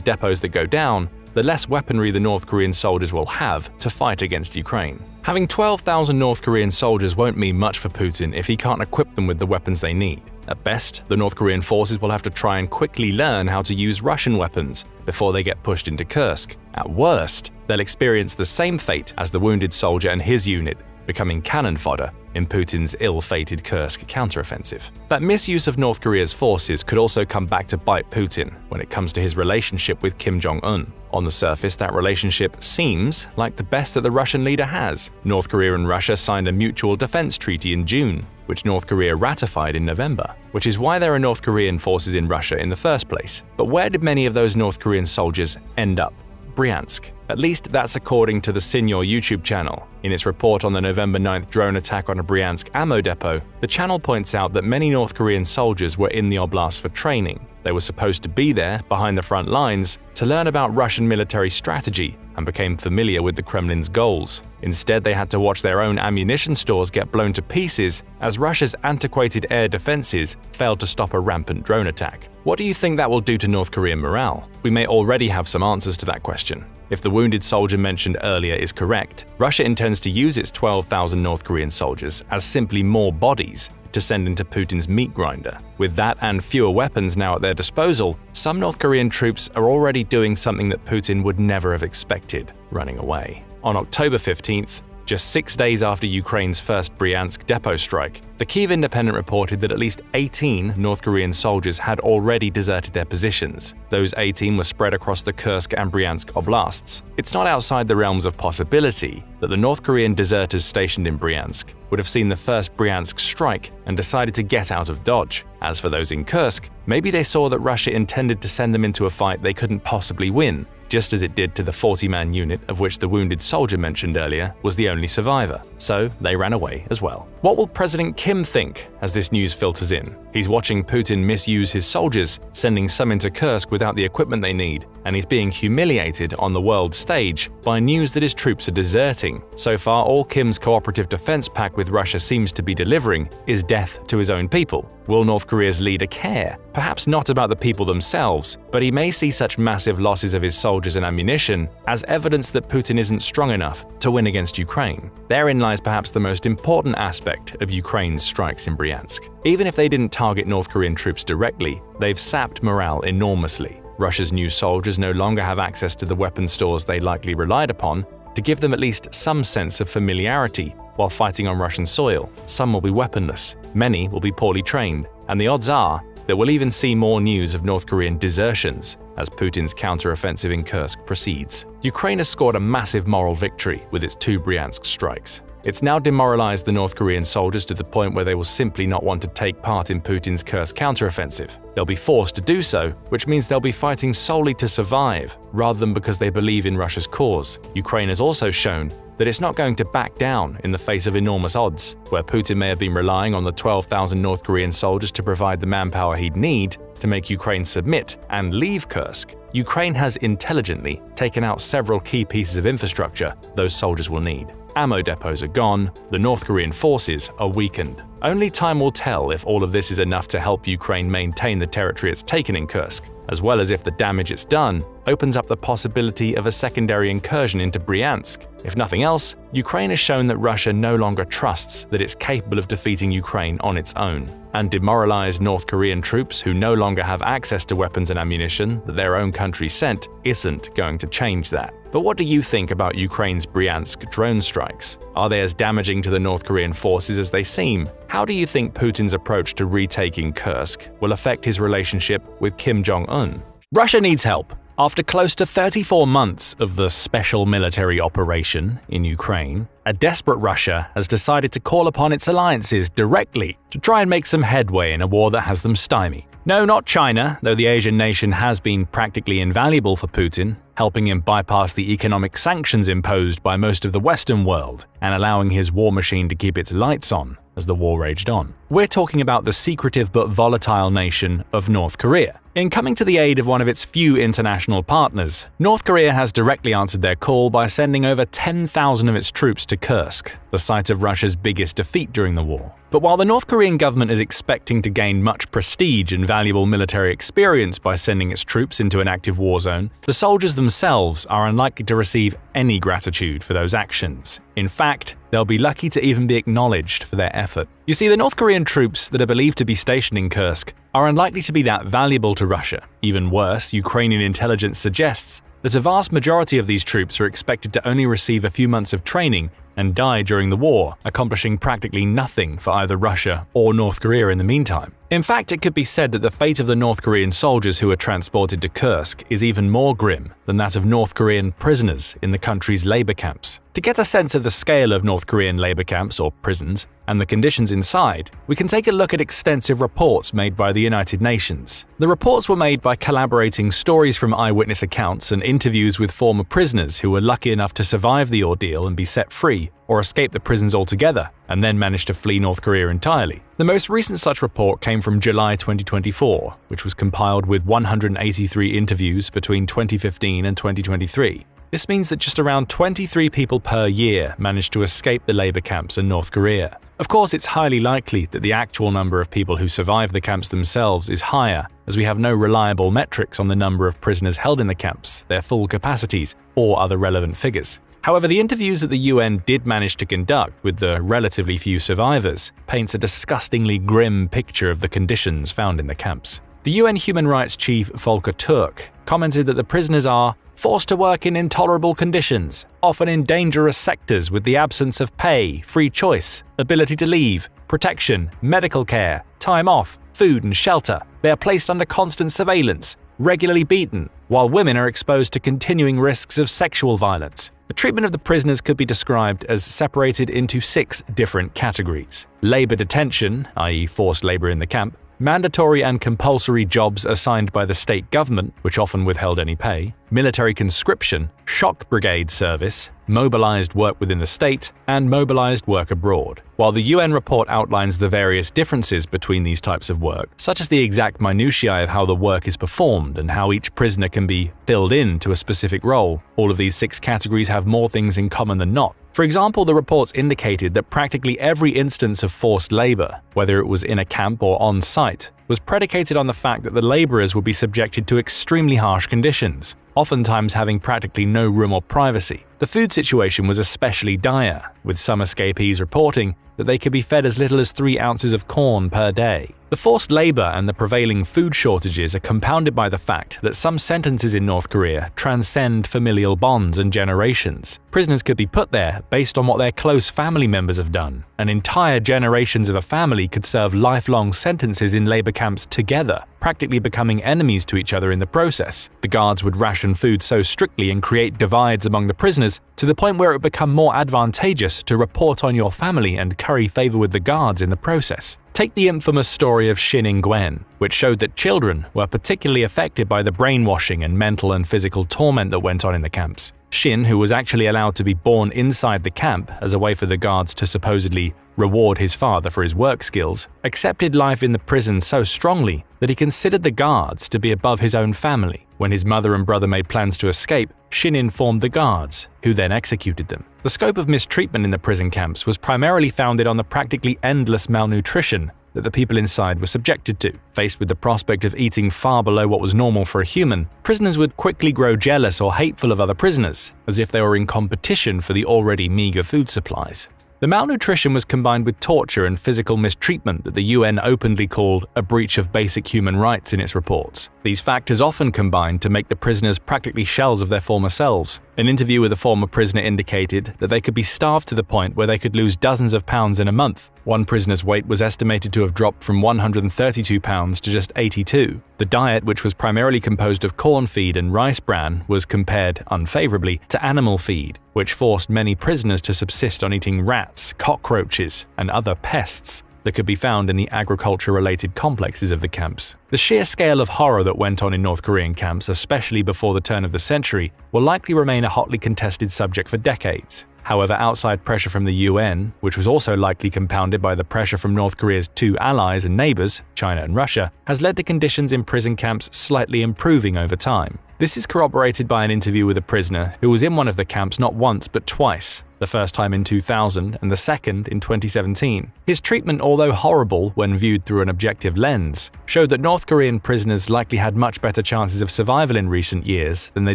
depots that go down, the less weaponry the North Korean soldiers will have to fight against Ukraine. Having 12,000 North Korean soldiers won't mean much for Putin if he can't equip them with the weapons they need. At best, the North Korean forces will have to try and quickly learn how to use Russian weapons before they get pushed into Kursk. At worst, they'll experience the same fate as the wounded soldier and his unit, becoming cannon fodder in Putin's ill-fated Kursk counteroffensive. That misuse of North Korea's forces could also come back to bite Putin when it comes to his relationship with Kim Jong-Un. On the surface, that relationship seems like the best that the Russian leader has. North Korea and Russia signed a mutual defense treaty in June, which North Korea ratified in November, which is why there are North Korean forces in Russia in the first place. But where did many of those North Korean soldiers end up? Bryansk. At least that's according to the Senior YouTube channel. In its report on the November 9th drone attack on a Bryansk ammo depot, the channel points out that many North Korean soldiers were in the oblast for training. They were supposed to be there, behind the front lines, to learn about Russian military strategy and became familiar with the Kremlin's goals. Instead, they had to watch their own ammunition stores get blown to pieces as Russia's antiquated air defenses failed to stop a rampant drone attack. What do you think that will do to North Korean morale? We may already have some answers to that question. If the wounded soldier mentioned earlier is correct, Russia intends to use its 12,000 North Korean soldiers as simply more bodies to send into Putin's meat grinder. With that and fewer weapons now at their disposal, some North Korean troops are already doing something that Putin would never have expected: running away. On October 15th, just 6 days after Ukraine's first Bryansk depot strike, the Kyiv Independent reported that at least 18 North Korean soldiers had already deserted their positions. Those 18 were spread across the Kursk and Bryansk oblasts. It's not outside the realms of possibility that the North Korean deserters stationed in Bryansk would have seen the first Bryansk strike and decided to get out of Dodge. As for those in Kursk, maybe they saw that Russia intended to send them into a fight they couldn't possibly win, just as it did to the 40-man unit of which the wounded soldier mentioned earlier was the only survivor. So they ran away as well. What will President Kim think as this news filters in? He's watching Putin misuse his soldiers, sending some into Kursk without the equipment they need, and he's being humiliated on the world stage by news that his troops are deserting. So far, all Kim's cooperative defense pact with Russia seems to be delivering is death to his own people. Will North Korea's leader care? Perhaps not about the people themselves, but he may see such massive losses of his soldiers and ammunition as evidence that Putin isn't strong enough to win against Ukraine. Therein lies perhaps the most important aspect of Ukraine's strikes in Bryansk. Even if they didn't target North Korean troops directly, they've sapped morale enormously. Russia's new soldiers no longer have access to the weapon stores they likely relied upon to give them at least some sense of familiarity while fighting on Russian soil. Some will be weaponless, many will be poorly trained, and the odds are that we'll even see more news of North Korean desertions as Putin's counter-offensive in Kursk proceeds. Ukraine has scored a massive moral victory with its 2 Bryansk strikes. It's now demoralized the North Korean soldiers to the point where they will simply not want to take part in Putin's Kursk counteroffensive. They'll be forced to do so, which means they'll be fighting solely to survive, rather than because they believe in Russia's cause. Ukraine has also shown that it's not going to back down in the face of enormous odds. Where Putin may have been relying on the 12,000 North Korean soldiers to provide the manpower he'd need to make Ukraine submit and leave Kursk, Ukraine has intelligently taken out several key pieces of infrastructure those soldiers will need. Ammo depots are gone, the North Korean forces are weakened. Only time will tell if all of this is enough to help Ukraine maintain the territory it's taken in Kursk, as well as if the damage it's done opens up the possibility of a secondary incursion into Bryansk. If nothing else, Ukraine has shown that Russia no longer trusts that it's capable of defeating Ukraine on its own. And demoralized North Korean troops who no longer have access to weapons and ammunition that their own country sent isn't going to change that. But what do you think about Ukraine's Bryansk drone strikes? Are they as damaging to the North Korean forces as they seem? How do you think Putin's approach to retaking Kursk will affect his relationship with Kim Jong-Un? Russia needs help. After close to 34 months of the special military operation in Ukraine, a desperate Russia has decided to call upon its alliances directly to try and make some headway in a war that has them stymied. No, not China, though the Asian nation has been practically invaluable for Putin, helping him bypass the economic sanctions imposed by most of the Western world and allowing his war machine to keep its lights on as the war raged on. We're talking about the secretive but volatile nation of North Korea. In coming to the aid of one of its few international partners, North Korea has directly answered their call by sending over 10,000 of its troops to Kursk, the site of Russia's biggest defeat during the war. But while the North Korean government is expecting to gain much prestige and valuable military experience by sending its troops into an active war zone, the soldiers themselves are unlikely to receive any gratitude for those actions. In fact, they'll be lucky to even be acknowledged for their effort. You see, the North Korean troops that are believed to be stationed in Kursk are unlikely to be that valuable to Russia. Even worse, Ukrainian intelligence suggests that a vast majority of these troops are expected to only receive a few months of training and die during the war, accomplishing practically nothing for either Russia or North Korea in the meantime. In fact, it could be said that the fate of the North Korean soldiers who are transported to Kursk is even more grim than that of North Korean prisoners in the country's labor camps. To get a sense of the scale of North Korean labor camps or prisons and the conditions inside, we can take a look at extensive reports made by the United Nations. The reports were made by collaborating stories from eyewitness accounts and interviews with former prisoners who were lucky enough to survive the ordeal and be set free, or escape the prisons altogether, and then managed to flee North Korea entirely. The most recent such report came from July 2024, which was compiled with 183 interviews between 2015 and 2023. This means that just around 23 people per year managed to escape the labor camps in North Korea. Of course, it's highly likely that the actual number of people who survive the camps themselves is higher, as we have no reliable metrics on the number of prisoners held in the camps, their full capacities, or other relevant figures. However, the interviews that the UN did manage to conduct with the relatively few survivors paints a disgustingly grim picture of the conditions found in the camps. The UN Human Rights Chief Volker Turk commented that the prisoners are forced to work in intolerable conditions, often in dangerous sectors with the absence of pay, free choice, ability to leave, protection, medical care, time off, food and shelter. They are placed under constant surveillance, regularly beaten, while women are exposed to continuing risks of sexual violence. The treatment of the prisoners could be described as separated into 6 different categories: labor detention, i.e. forced labor in the camp; mandatory and compulsory jobs assigned by the state government, which often withheld any pay; military conscription; shock brigade service; mobilized work within the state; and mobilized work abroad. While the UN report outlines the various differences between these types of work, such as the exact minutiae of how the work is performed and how each prisoner can be filled in to a specific role, all of these 6 categories have more things in common than not. For example, the reports indicated that practically every instance of forced labor, whether it was in a camp or on site, was predicated on the fact that the laborers would be subjected to extremely harsh conditions, oftentimes having practically no room or privacy. The food situation was especially dire, with some escapees reporting that they could be fed as little as 3 ounces of corn per day. The forced labor and the prevailing food shortages are compounded by the fact that some sentences in North Korea transcend familial bonds and generations. Prisoners could be put there based on what their close family members have done, and entire generations of a family could serve lifelong sentences in labor camps together, practically becoming enemies to each other in the process. The guards would ration food so strictly and create divides among the prisoners to the point where it would become more advantageous to report on your family and curry favor with the guards in the process. Take the infamous story of Shin In-gwen, which showed that children were particularly affected by the brainwashing and mental and physical torment that went on in the camps. Shin, who was actually allowed to be born inside the camp as a way for the guards to supposedly reward his father for his work skills, accepted life in the prison so strongly that he considered the guards to be above his own family. When his mother and brother made plans to escape, Shin informed the guards, who then executed them. The scope of mistreatment in the prison camps was primarily founded on the practically endless malnutrition that the people inside were subjected to. Faced with the prospect of eating far below what was normal for a human, prisoners would quickly grow jealous or hateful of other prisoners, as if they were in competition for the already meager food supplies. The malnutrition was combined with torture and physical mistreatment that the UN openly called a breach of basic human rights in its reports. These factors often combined to make the prisoners practically shells of their former selves. An interview with a former prisoner indicated that they could be starved to the point where they could lose dozens of pounds in a month. One prisoner's weight was estimated to have dropped from 132 pounds to just 82. The diet, which was primarily composed of corn feed and rice bran, was compared, unfavorably, to animal feed, which forced many prisoners to subsist on eating rats, cockroaches, and other pests that could be found in the agriculture-related complexes of the camps. The sheer scale of horror that went on in North Korean camps, especially before the turn of the century, will likely remain a hotly contested subject for decades. However, outside pressure from the UN, which was also likely compounded by the pressure from North Korea's 2 allies and neighbors, China and Russia, has led to conditions in prison camps slightly improving over time. This is corroborated by an interview with a prisoner who was in one of the camps not once but twice, the first time in 2000 and the second in 2017. His treatment, although horrible when viewed through an objective lens, showed that North Korean prisoners likely had much better chances of survival in recent years than they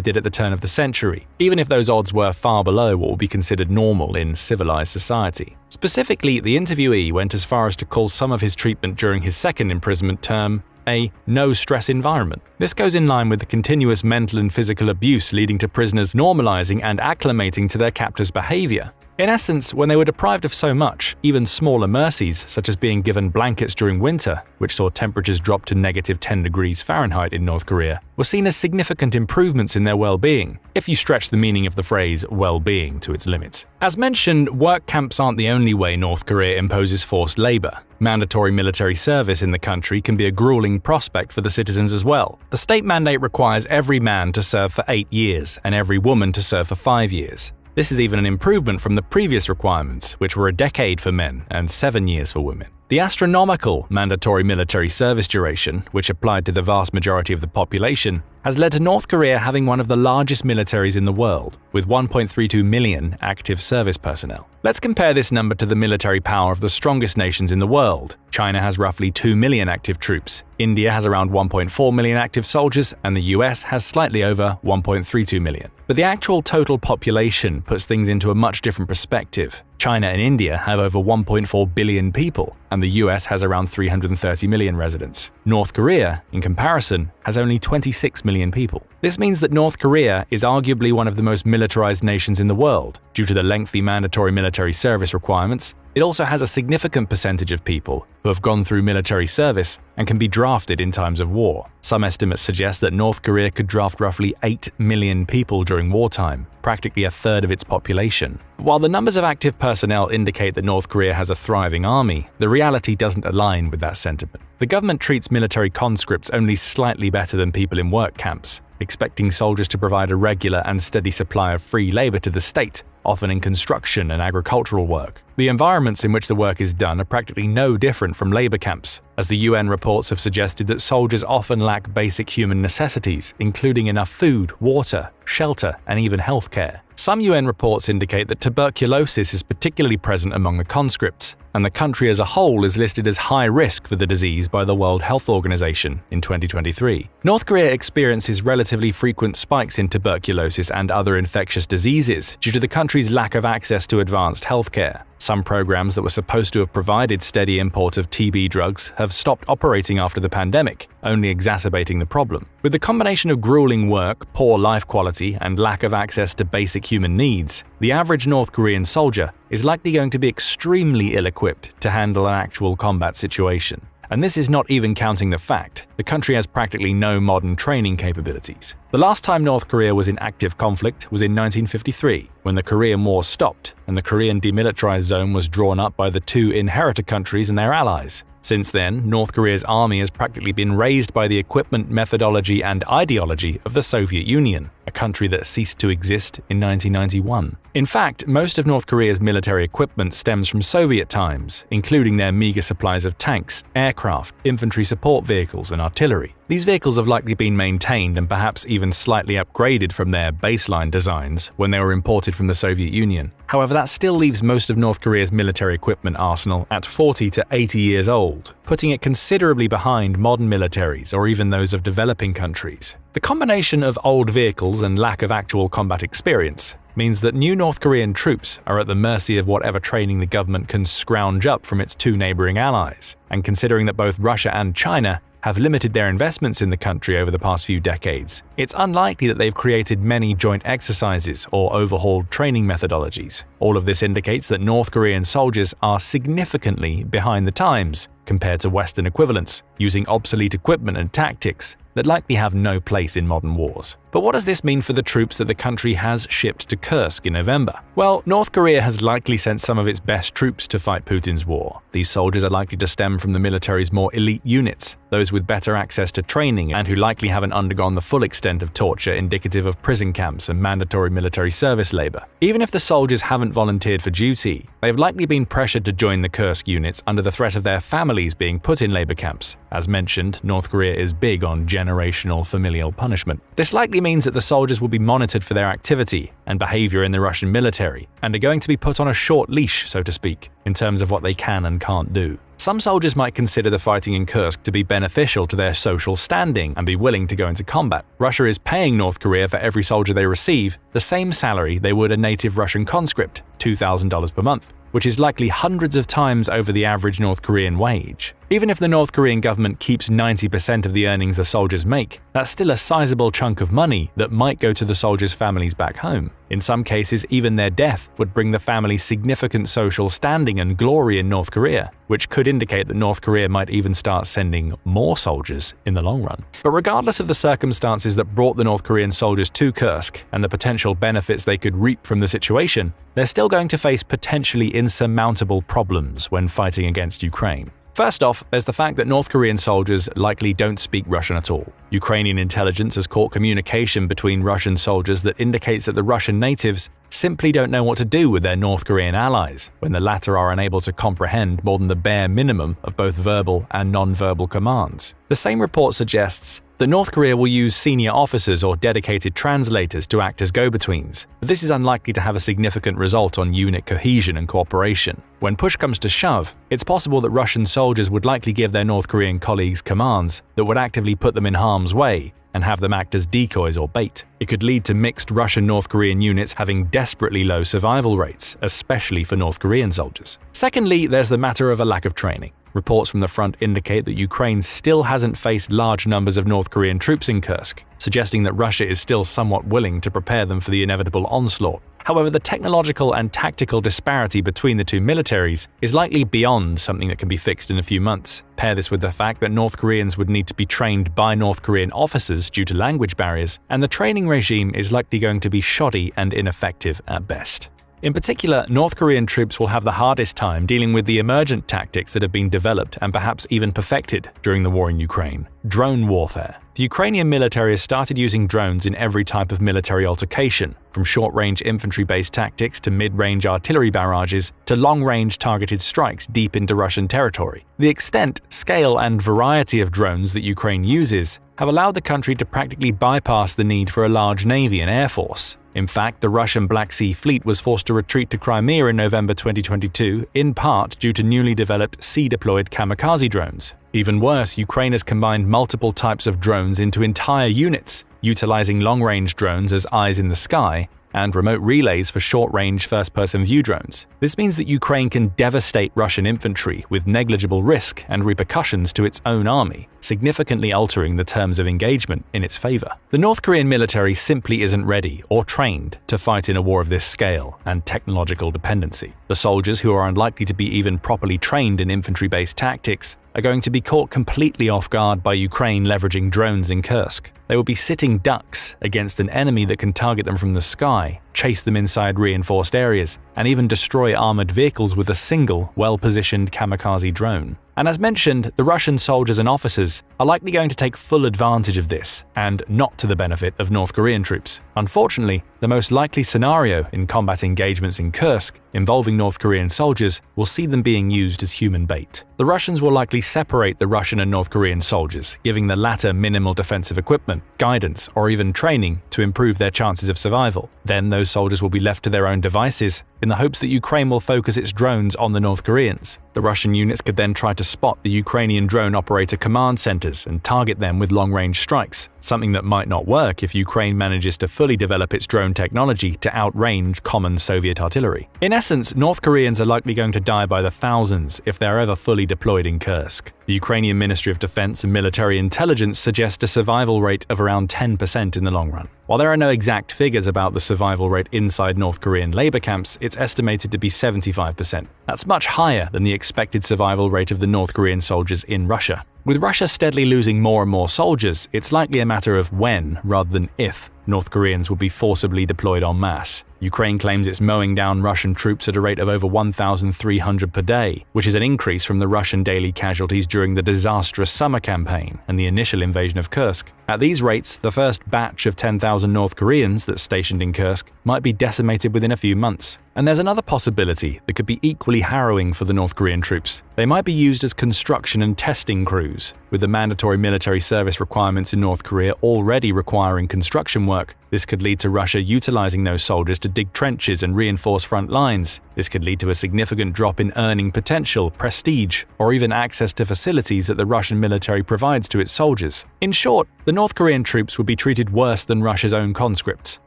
did at the turn of the century, even if those odds were far below what would be considered normal in civilized society. Specifically, the interviewee went as far as to call some of his treatment during his second imprisonment term a no-stress environment. This goes in line with the continuous mental and physical abuse leading to prisoners normalizing and acclimating to their captors' behavior. In essence, when they were deprived of so much, even smaller mercies, such as being given blankets during winter, which saw temperatures drop to -10 degrees Fahrenheit in North Korea, were seen as significant improvements in their well-being, if you stretch the meaning of the phrase well-being to its limits. As mentioned, work camps aren't the only way North Korea imposes forced labor. Mandatory military service in the country can be a grueling prospect for the citizens as well. The state mandate requires every man to serve for 8 years and every woman to serve for 5 years. This is even an improvement from the previous requirements, which were a decade for men and 7 years for women. The astronomical mandatory military service duration, which applied to the vast majority of the population, has led to North Korea having one of the largest militaries in the world, with 1.32 million active service personnel. Let's compare this number to the military power of the strongest nations in the world. China has roughly 2 million active troops, India has around 1.4 million active soldiers, and the US has slightly over 1.32 million. But the actual total population puts things into a much different perspective. China and India have over 1.4 billion people, and the US has around 330 million residents. North Korea, in comparison, has only 26 million people. This means that North Korea is arguably one of the most militarized nations in the world. Due to the lengthy mandatory military service requirements, it also has a significant percentage of people who have gone through military service and can be drafted in times of war. Some estimates suggest that North Korea could draft roughly 8 million people during wartime, practically a third of its population. While the numbers of active personnel indicate that North Korea has a thriving army, the reality doesn't align with that sentiment. The government treats military conscripts only slightly better than people in work camps, expecting soldiers to provide a regular and steady supply of free labor to the state, often in construction and agricultural work. The environments in which the work is done are practically no different from labor camps, as the UN reports have suggested that soldiers often lack basic human necessities, including enough food, water, shelter, and even healthcare. Some UN reports indicate that tuberculosis is particularly present among the conscripts, and the country as a whole is listed as high risk for the disease by the World Health Organization in 2023. North Korea experiences relatively frequent spikes in tuberculosis and other infectious diseases due to the country's lack of access to advanced healthcare. Some programs that were supposed to have provided steady import of TB drugs have stopped operating after the pandemic, only exacerbating the problem. With the combination of grueling work, poor life quality, and lack of access to basic human needs, the average North Korean soldier is likely going to be extremely ill-equipped to handle an actual combat situation. And this is not even counting the fact the country has practically no modern training capabilities. The last time North Korea was in active conflict was in 1953, when the Korean War stopped and the Korean demilitarized zone was drawn up by the two inheritor countries and their allies. Since then, North Korea's army has practically been raised by the equipment, methodology, and ideology of the Soviet Union, a country that ceased to exist in 1991. In fact, most of North Korea's military equipment stems from Soviet times, including their meager supplies of tanks, aircraft, infantry support vehicles, and artillery. These vehicles have likely been maintained and perhaps even slightly upgraded from their baseline designs when they were imported from the Soviet Union. However, that still leaves most of North Korea's military equipment arsenal at 40 to 80 years old, putting it considerably behind modern militaries or even those of developing countries. The combination of old vehicles and lack of actual combat experience means that new North Korean troops are at the mercy of whatever training the government can scrounge up from its two neighboring allies. And considering that both Russia and China have limited their investments in the country over the past few decades, it's unlikely that they've created many joint exercises or overhauled training methodologies. All of this indicates that North Korean soldiers are significantly behind the times compared to Western equivalents, using obsolete equipment and tactics that likely have no place in modern wars. But what does this mean for the troops that the country has shipped to Kursk in November? Well, North Korea has likely sent some of its best troops to fight Putin's war. These soldiers are likely to stem from the military's more elite units, those with better access to training and who likely haven't undergone the full extent of torture indicative of prison camps and mandatory military service labor. Even if the soldiers haven't volunteered for duty, they have likely been pressured to join the Kursk units under the threat of their families being put in labor camps. As mentioned, North Korea is big on generational familial punishment. This likely means that the soldiers will be monitored for their activity and behavior in the Russian military, and are going to be put on a short leash, so to speak, in terms of what they can and can't do. Some soldiers might consider the fighting in Kursk to be beneficial to their social standing and be willing to go into combat. Russia is paying North Korea for every soldier they receive the same salary they would a native Russian conscript, $2,000 per month, which is likely hundreds of times over the average North Korean wage. Even if the North Korean government keeps 90% of the earnings the soldiers make, that's still a sizable chunk of money that might go to the soldiers' families back home. In some cases, even their death would bring the family significant social standing and glory in North Korea, which could indicate that North Korea might even start sending more soldiers in the long run. But regardless of the circumstances that brought the North Korean soldiers to Kursk and the potential benefits they could reap from the situation, they're still going to face potentially insurmountable problems when fighting against Ukraine. First off, there's the fact that North Korean soldiers likely don't speak Russian at all. Ukrainian intelligence has caught communication between Russian soldiers that indicates that the Russian natives simply don't know what to do with their North Korean allies when the latter are unable to comprehend more than the bare minimum of both verbal and non-verbal commands. The same report suggests that North Korea will use senior officers or dedicated translators to act as go-betweens, but this is unlikely to have a significant result on unit cohesion and cooperation. When push comes to shove, it's possible that Russian soldiers would likely give their North Korean colleagues commands that would actively put them in harm's way and have them act as decoys or bait. It could lead to mixed Russian-North Korean units having desperately low survival rates, especially for North Korean soldiers. Secondly, there's the matter of a lack of training. Reports from the front indicate that Ukraine still hasn't faced large numbers of North Korean troops in Kursk, suggesting that Russia is still somewhat willing to prepare them for the inevitable onslaught. However, the technological and tactical disparity between the two militaries is likely beyond something that can be fixed in a few months. Pair this with the fact that North Koreans would need to be trained by North Korean officers due to language barriers, and the training regime is likely going to be shoddy and ineffective at best. In particular, North Korean troops will have the hardest time dealing with the emergent tactics that have been developed and perhaps even perfected during the war in Ukraine. Drone warfare. The Ukrainian military has started using drones in every type of military altercation, from short-range infantry-based tactics to mid-range artillery barrages to long-range targeted strikes deep into Russian territory. The extent, scale, and variety of drones that Ukraine uses have allowed the country to practically bypass the need for a large navy and air force. In fact, the Russian Black Sea Fleet was forced to retreat to Crimea in November 2022, in part due to newly developed sea-deployed kamikaze drones. Even worse, Ukraine has combined multiple types of drones into entire units, utilizing long-range drones as eyes in the sky and remote relays for short-range first-person view drones. This means that Ukraine can devastate Russian infantry with negligible risk and repercussions to its own army, significantly altering the terms of engagement in its favor. The North Korean military simply isn't ready or trained to fight in a war of this scale and technological dependency. The soldiers, who are unlikely to be even properly trained in infantry-based tactics, are going to be caught completely off guard by Ukraine leveraging drones in Kursk. They will be sitting ducks against an enemy that can target them from the sky, chase them inside reinforced areas, and even destroy armored vehicles with a single, well-positioned kamikaze drone. And as mentioned, the Russian soldiers and officers are likely going to take full advantage of this, and not to the benefit of North Korean troops. Unfortunately, the most likely scenario in combat engagements in Kursk involving North Korean soldiers will see them being used as human bait. The Russians will likely separate the Russian and North Korean soldiers, giving the latter minimal defensive equipment, guidance, or even training to improve their chances of survival. Then those soldiers will be left to their own devices, in the hopes that Ukraine will focus its drones on the North Koreans. The Russian units could then try to spot the Ukrainian drone operator command centers and target them with long-range strikes, something that might not work if Ukraine manages to fully develop its drone technology to outrange common Soviet artillery. In essence, North Koreans are likely going to die by the thousands if they're ever fully deployed in Kursk. The Ukrainian Ministry of Defense and Military Intelligence suggest a survival rate of around 10% in the long run. While there are no exact figures about the survival rate inside North Korean labor camps, it's estimated to be 75%. That's much higher than the expected survival rate of the North Korean soldiers in Russia. With Russia steadily losing more and more soldiers, it's likely a matter of when, rather than if, North Koreans will be forcibly deployed en masse. Ukraine claims it's mowing down Russian troops at a rate of over 1,300 per day, which is an increase from the Russian daily casualties during the disastrous summer campaign and the initial invasion of Kursk. At these rates, the first batch of 10,000 North Koreans that's stationed in Kursk might be decimated within a few months. And there's another possibility that could be equally harrowing for the North Korean troops. They might be used as construction and testing crews. With the mandatory military service requirements in North Korea already requiring construction work, this could lead to Russia utilizing those soldiers to dig trenches and reinforce front lines. This could lead to a significant drop in earning potential, prestige, or even access to facilities that the Russian military provides to its soldiers. In short, the North Korean troops would be treated worse than Russia's own conscripts,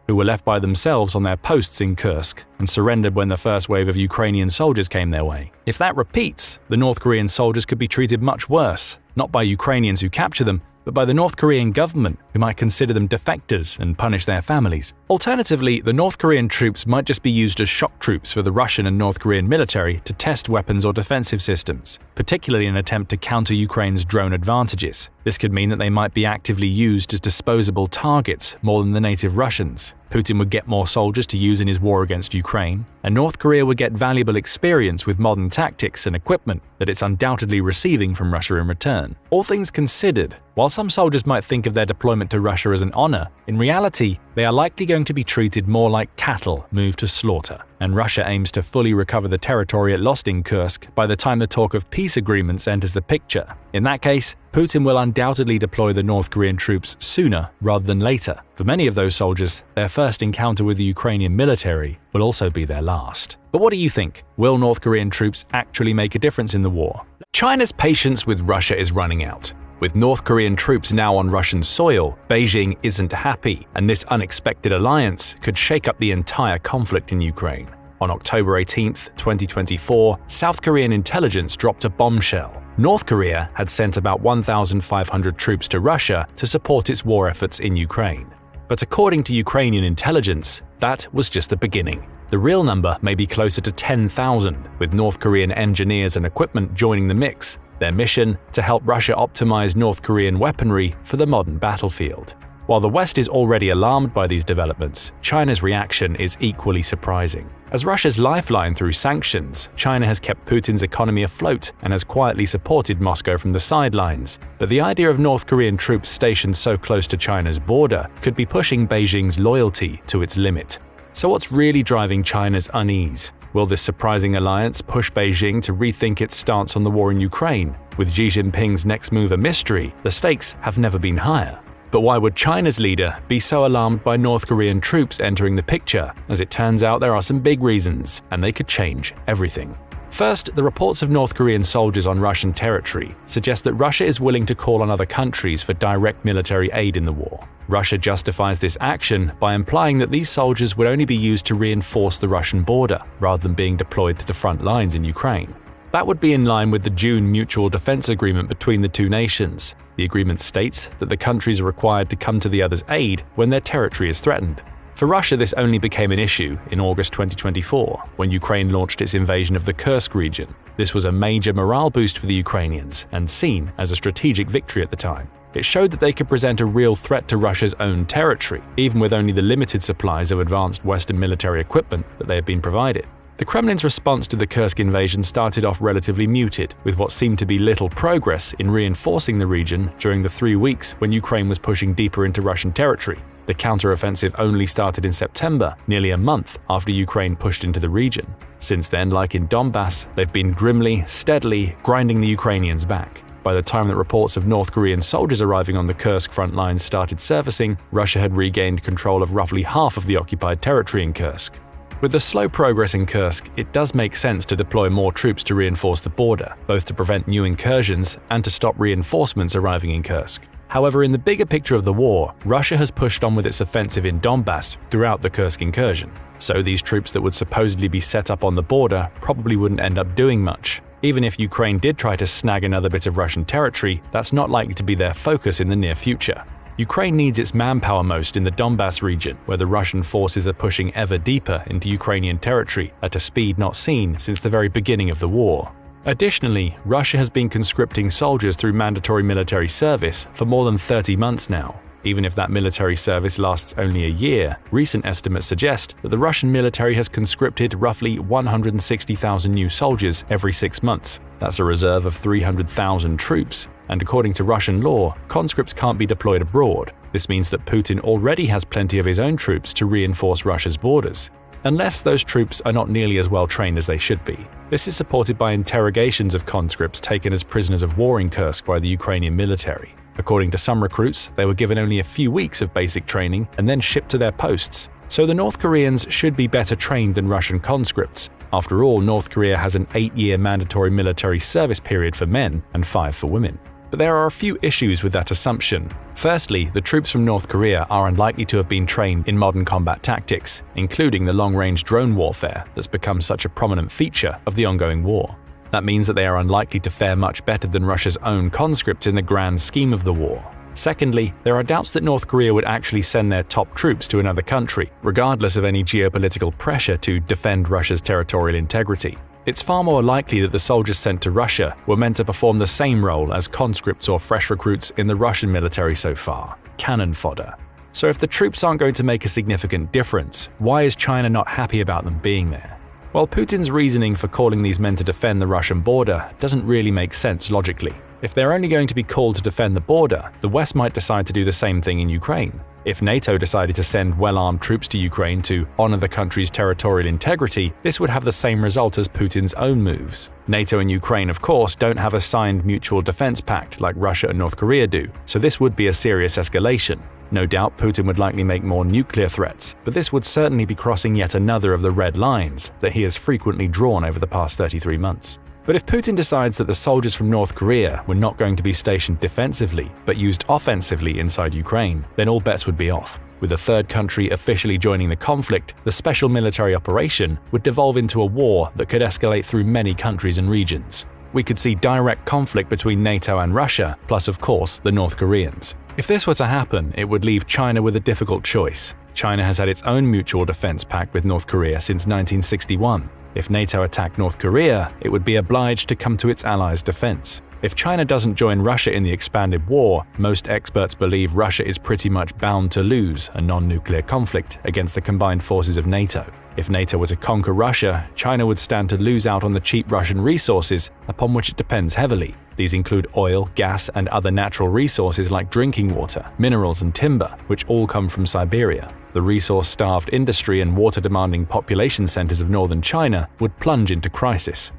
who were left by themselves on their posts in Kursk and surrendered when the first wave of Ukrainian soldiers came their way. If that repeats, the North Korean soldiers could be treated much worse, not by Ukrainians who capture them, but by the North Korean government, who might consider them defectors and punish their families. Alternatively, the North Korean troops might just be used as shock troops for the Russian and North Korean military to test weapons or defensive systems, particularly in an attempt to counter Ukraine's drone advantages. This could mean that they might be actively used as disposable targets more than the native Russians. Putin would get more soldiers to use in his war against Ukraine, and North Korea would get valuable experience with modern tactics and equipment that it's undoubtedly receiving from Russia in return. All things considered, while some soldiers might think of their deployment to Russia as an honor, in reality, they are likely going to be treated more like cattle moved to slaughter, and Russia aims to fully recover the territory it lost in Kursk by the time the talk of peace agreements enters the picture. In that case, Putin will undoubtedly deploy the North Korean troops sooner rather than later. For many of those soldiers, their first encounter with the Ukrainian military will also be their last. But what do you think? Will North Korean troops actually make a difference in the war? China's patience with Russia is running out. With North Korean troops now on Russian soil, Beijing isn't happy, and this unexpected alliance could shake up the entire conflict in Ukraine. On October 18, 2024, South Korean intelligence dropped a bombshell. North Korea had sent about 1,500 troops to Russia to support its war efforts in Ukraine. But according to Ukrainian intelligence, that was just the beginning. The real number may be closer to 10,000, with North Korean engineers and equipment joining the mix. Their mission to help Russia optimize North Korean weaponry for the modern battlefield. While the West is already alarmed by these developments, China's reaction is equally surprising. As Russia's lifeline through sanctions, China has kept Putin's economy afloat and has quietly supported Moscow from the sidelines. But the idea of North Korean troops stationed so close to China's border could be pushing Beijing's loyalty to its limit. So what's really driving China's unease? Will this surprising alliance push Beijing to rethink its stance on the war in Ukraine? With Xi Jinping's next move a mystery, the stakes have never been higher. But why would China's leader be so alarmed by North Korean troops entering the picture? As it turns out, there are some big reasons, and they could change everything. First, the reports of North Korean soldiers on Russian territory suggest that Russia is willing to call on other countries for direct military aid in the war. Russia justifies this action by implying that these soldiers would only be used to reinforce the Russian border, rather than being deployed to the front lines in Ukraine. That would be in line with the June Mutual Defense Agreement between the two nations. The agreement states that the countries are required to come to the other's aid when their territory is threatened. For Russia, this only became an issue in August 2024, when Ukraine launched its invasion of the Kursk region. This was a major morale boost for the Ukrainians and seen as a strategic victory at the time. It showed that they could present a real threat to Russia's own territory, even with only the limited supplies of advanced Western military equipment that they had been provided. The Kremlin's response to the Kursk invasion started off relatively muted, with what seemed to be little progress in reinforcing the region during the 3 weeks when Ukraine was pushing deeper into Russian territory. The counteroffensive only started in September, nearly a month after Ukraine pushed into the region. Since then, like in Donbass, they've been grimly, steadily grinding the Ukrainians back. By the time that reports of North Korean soldiers arriving on the Kursk front lines started surfacing, Russia had regained control of roughly half of the occupied territory in Kursk. With the slow progress in Kursk, it does make sense to deploy more troops to reinforce the border, both to prevent new incursions and to stop reinforcements arriving in Kursk. However, in the bigger picture of the war, Russia has pushed on with its offensive in Donbass throughout the Kursk incursion. So these troops that would supposedly be set up on the border probably wouldn't end up doing much. Even if Ukraine did try to snag another bit of Russian territory, that's not likely to be their focus in the near future. Ukraine needs its manpower most in the Donbass region, where the Russian forces are pushing ever deeper into Ukrainian territory at a speed not seen since the very beginning of the war. Additionally, Russia has been conscripting soldiers through mandatory military service for more than 30 months now. Even if that military service lasts only a year, recent estimates suggest that the Russian military has conscripted roughly 160,000 new soldiers every 6 months. That's a reserve of 300,000 troops. And according to Russian law, conscripts can't be deployed abroad. This means that Putin already has plenty of his own troops to reinforce Russia's borders. Unless those troops are not nearly as well trained as they should be. This is supported by interrogations of conscripts taken as prisoners of war in Kursk by the Ukrainian military. According to some recruits, they were given only a few weeks of basic training and then shipped to their posts. So the North Koreans should be better trained than Russian conscripts. After all, North Korea has an 8-year mandatory military service period for men and 5 for women. But there are a few issues with that assumption. Firstly, the troops from North Korea are unlikely to have been trained in modern combat tactics, including the long-range drone warfare that's become such a prominent feature of the ongoing war. That means that they are unlikely to fare much better than Russia's own conscripts in the grand scheme of the war. Secondly, there are doubts that North Korea would actually send their top troops to another country, regardless of any geopolitical pressure to defend Russia's territorial integrity. It's far more likely that the soldiers sent to Russia were meant to perform the same role as conscripts or fresh recruits in the Russian military so far, cannon fodder. So if the troops aren't going to make a significant difference, why is China not happy about them being there? Well, Putin's reasoning for calling these men to defend the Russian border doesn't really make sense logically. If they're only going to be called to defend the border, the West might decide to do the same thing in Ukraine. If NATO decided to send well-armed troops to Ukraine to honor the country's territorial integrity, this would have the same result as Putin's own moves. NATO and Ukraine, of course, don't have a signed mutual defense pact like Russia and North Korea do, so this would be a serious escalation. No doubt Putin would likely make more nuclear threats, but this would certainly be crossing yet another of the red lines that he has frequently drawn over the past 33 months. But if Putin decides that the soldiers from North Korea were not going to be stationed defensively, but used offensively inside Ukraine, then all bets would be off. With a third country officially joining the conflict, the special military operation would devolve into a war that could escalate through many countries and regions. We could see direct conflict between NATO and Russia, plus of course the North Koreans. If this were to happen, it would leave China with a difficult choice. China has had its own mutual defense pact with North Korea since 1961. If NATO attacked North Korea, it would be obliged to come to its allies' defense. If China doesn't join Russia in the expanded war, most experts believe Russia is pretty much bound to lose a non-nuclear conflict against the combined forces of NATO. If NATO were to conquer Russia, China would stand to lose out on the cheap Russian resources upon which it depends heavily. These include oil, gas, and other natural resources like drinking water, minerals, and timber, which all come from Siberia. The resource-starved industry and water-demanding population centers of northern China would plunge into crisis.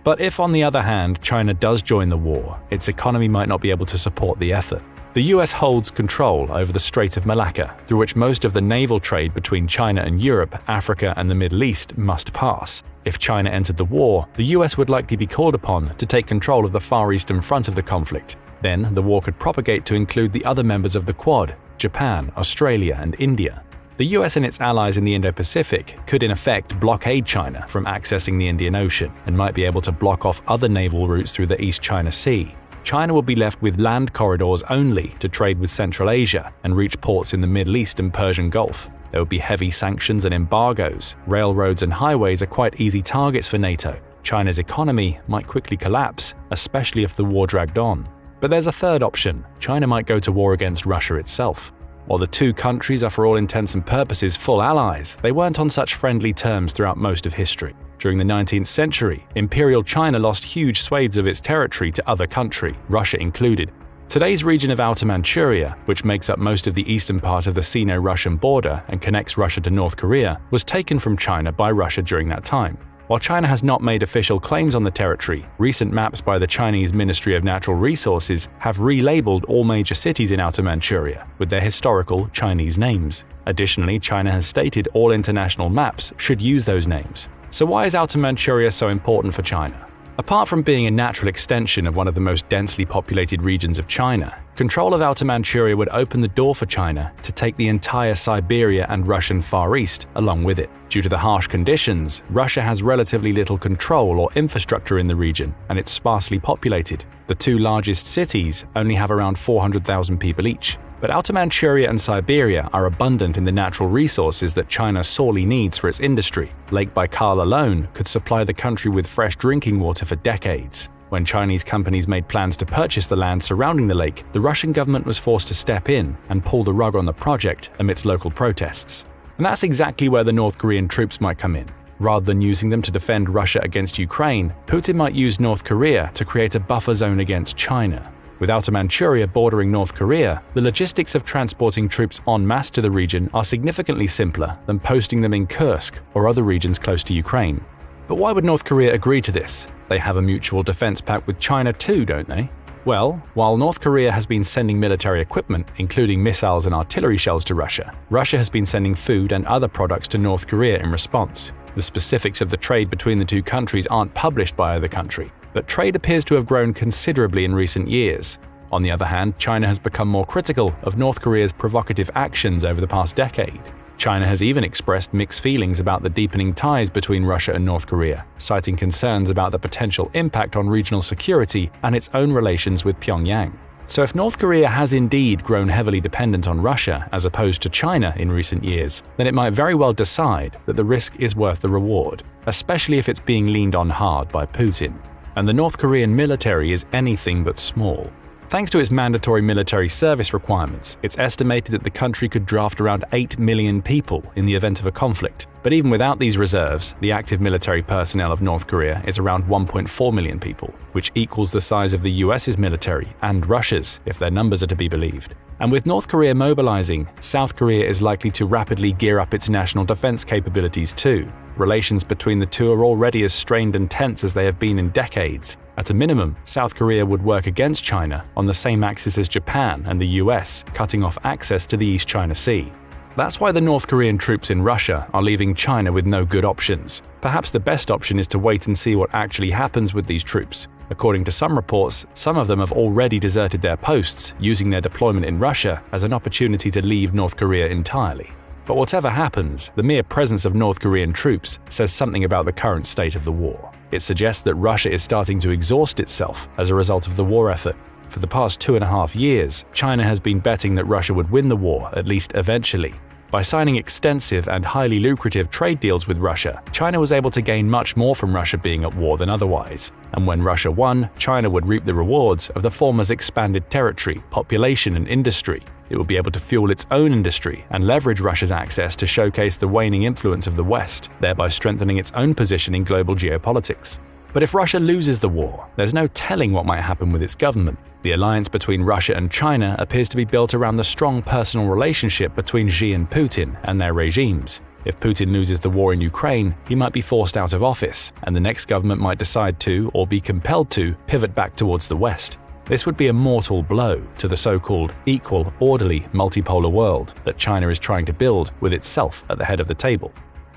But if, on the other hand, China does join the war, its economy might not be able to support the effort. The US holds control over the Strait of Malacca, through which most of the naval trade between China and Europe, Africa, and the Middle East must pass. If China entered the war, the US would likely be called upon to take control of the Far Eastern front of the conflict. Then, the war could propagate to include the other members of the Quad, Japan, Australia, and India. The US and its allies in the Indo-Pacific could in effect blockade China from accessing the Indian Ocean and might be able to block off other naval routes through the East China Sea. China would be left with land corridors only to trade with Central Asia and reach ports in the Middle East and Persian Gulf. There would be heavy sanctions and embargoes. Railroads and highways are quite easy targets for NATO. China's economy might quickly collapse, especially if the war dragged on. But there's a third option. China might go to war against Russia itself. While the two countries are for all intents and purposes full allies, they weren't on such friendly terms throughout most of history. During the 19th century, Imperial China lost huge swathes of its territory to other countries, Russia included. Today's region of Outer Manchuria, which makes up most of the eastern part of the Sino-Russian border and connects Russia to North Korea, was taken from China by Russia during that time. While China has not made official claims on the territory, recent maps by the Chinese Ministry of Natural Resources have relabeled all major cities in Outer Manchuria with their historical Chinese names. Additionally, China has stated all international maps should use those names. So why is Outer Manchuria so important for China? Apart from being a natural extension of one of the most densely populated regions of China, control of Outer Manchuria would open the door for China to take the entire Siberia and Russian Far East along with it. Due to the harsh conditions, Russia has relatively little control or infrastructure in the region, and it's sparsely populated. The two largest cities only have around 400,000 people each. But Outer Manchuria and Siberia are abundant in the natural resources that China sorely needs for its industry. Lake Baikal alone could supply the country with fresh drinking water for decades. When Chinese companies made plans to purchase the land surrounding the lake, the Russian government was forced to step in and pull the rug on the project amidst local protests. And that's exactly where the North Korean troops might come in. Rather than using them to defend Russia against Ukraine, Putin might use North Korea to create a buffer zone against China. With Outer Manchuria bordering North Korea, the logistics of transporting troops en masse to the region are significantly simpler than posting them in Kursk or other regions close to Ukraine. But why would North Korea agree to this? They have a mutual defense pact with China too, don't they? Well, while North Korea has been sending military equipment, including missiles and artillery shells to Russia, Russia has been sending food and other products to North Korea in response. The specifics of the trade between the two countries aren't published by either country, but trade appears to have grown considerably in recent years. On the other hand, China has become more critical of North Korea's provocative actions over the past decade. China has even expressed mixed feelings about the deepening ties between Russia and North Korea, citing concerns about the potential impact on regional security and its own relations with Pyongyang. So if North Korea has indeed grown heavily dependent on Russia as opposed to China in recent years, then it might very well decide that the risk is worth the reward, especially if it's being leaned on hard by Putin. And the North Korean military is anything but small. Thanks to its mandatory military service requirements, it's estimated that the country could draft around 8 million people in the event of a conflict. But even without these reserves, the active military personnel of North Korea is around 1.4 million people, which equals the size of the US's military and Russia's, if their numbers are to be believed. And with North Korea mobilizing, South Korea is likely to rapidly gear up its national defense capabilities too. Relations between the two are already as strained and tense as they have been in decades. At a minimum, South Korea would work against China on the same axis as Japan and the US, cutting off access to the East China Sea. That's why the North Korean troops in Russia are leaving China with no good options. Perhaps the best option is to wait and see what actually happens with these troops. According to some reports, some of them have already deserted their posts, using their deployment in Russia as an opportunity to leave North Korea entirely. But whatever happens, the mere presence of North Korean troops says something about the current state of the war. It suggests that Russia is starting to exhaust itself as a result of the war effort. For the past 2.5 years, China has been betting that Russia would win the war, at least eventually. By signing extensive and highly lucrative trade deals with Russia, China was able to gain much more from Russia being at war than otherwise. And when Russia won, China would reap the rewards of the former's expanded territory, population, and industry. It would be able to fuel its own industry and leverage Russia's access to showcase the waning influence of the West, thereby strengthening its own position in global geopolitics. But if Russia loses the war, there's no telling what might happen with its government. The alliance between Russia and China appears to be built around the strong personal relationship between Xi and Putin and their regimes. If Putin loses the war in Ukraine, he might be forced out of office, and the next government might decide to, or be compelled to, pivot back towards the West. This would be a mortal blow to the so-called equal, orderly, multipolar world that China is trying to build with itself at the head of the table.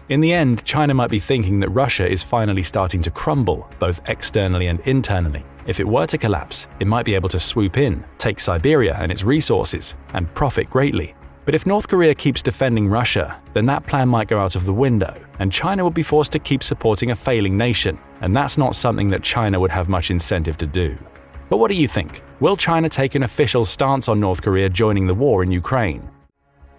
In the end, China might be thinking that Russia is finally starting to crumble, both externally and internally. If it were to collapse, it might be able to swoop in, take Siberia and its resources, and profit greatly. But if North Korea keeps defending Russia, then that plan might go out of the window, and China would be forced to keep supporting a failing nation, and that's not something that China would have much incentive to do. But what do you think? Will China take an official stance on North Korea joining the war in Ukraine?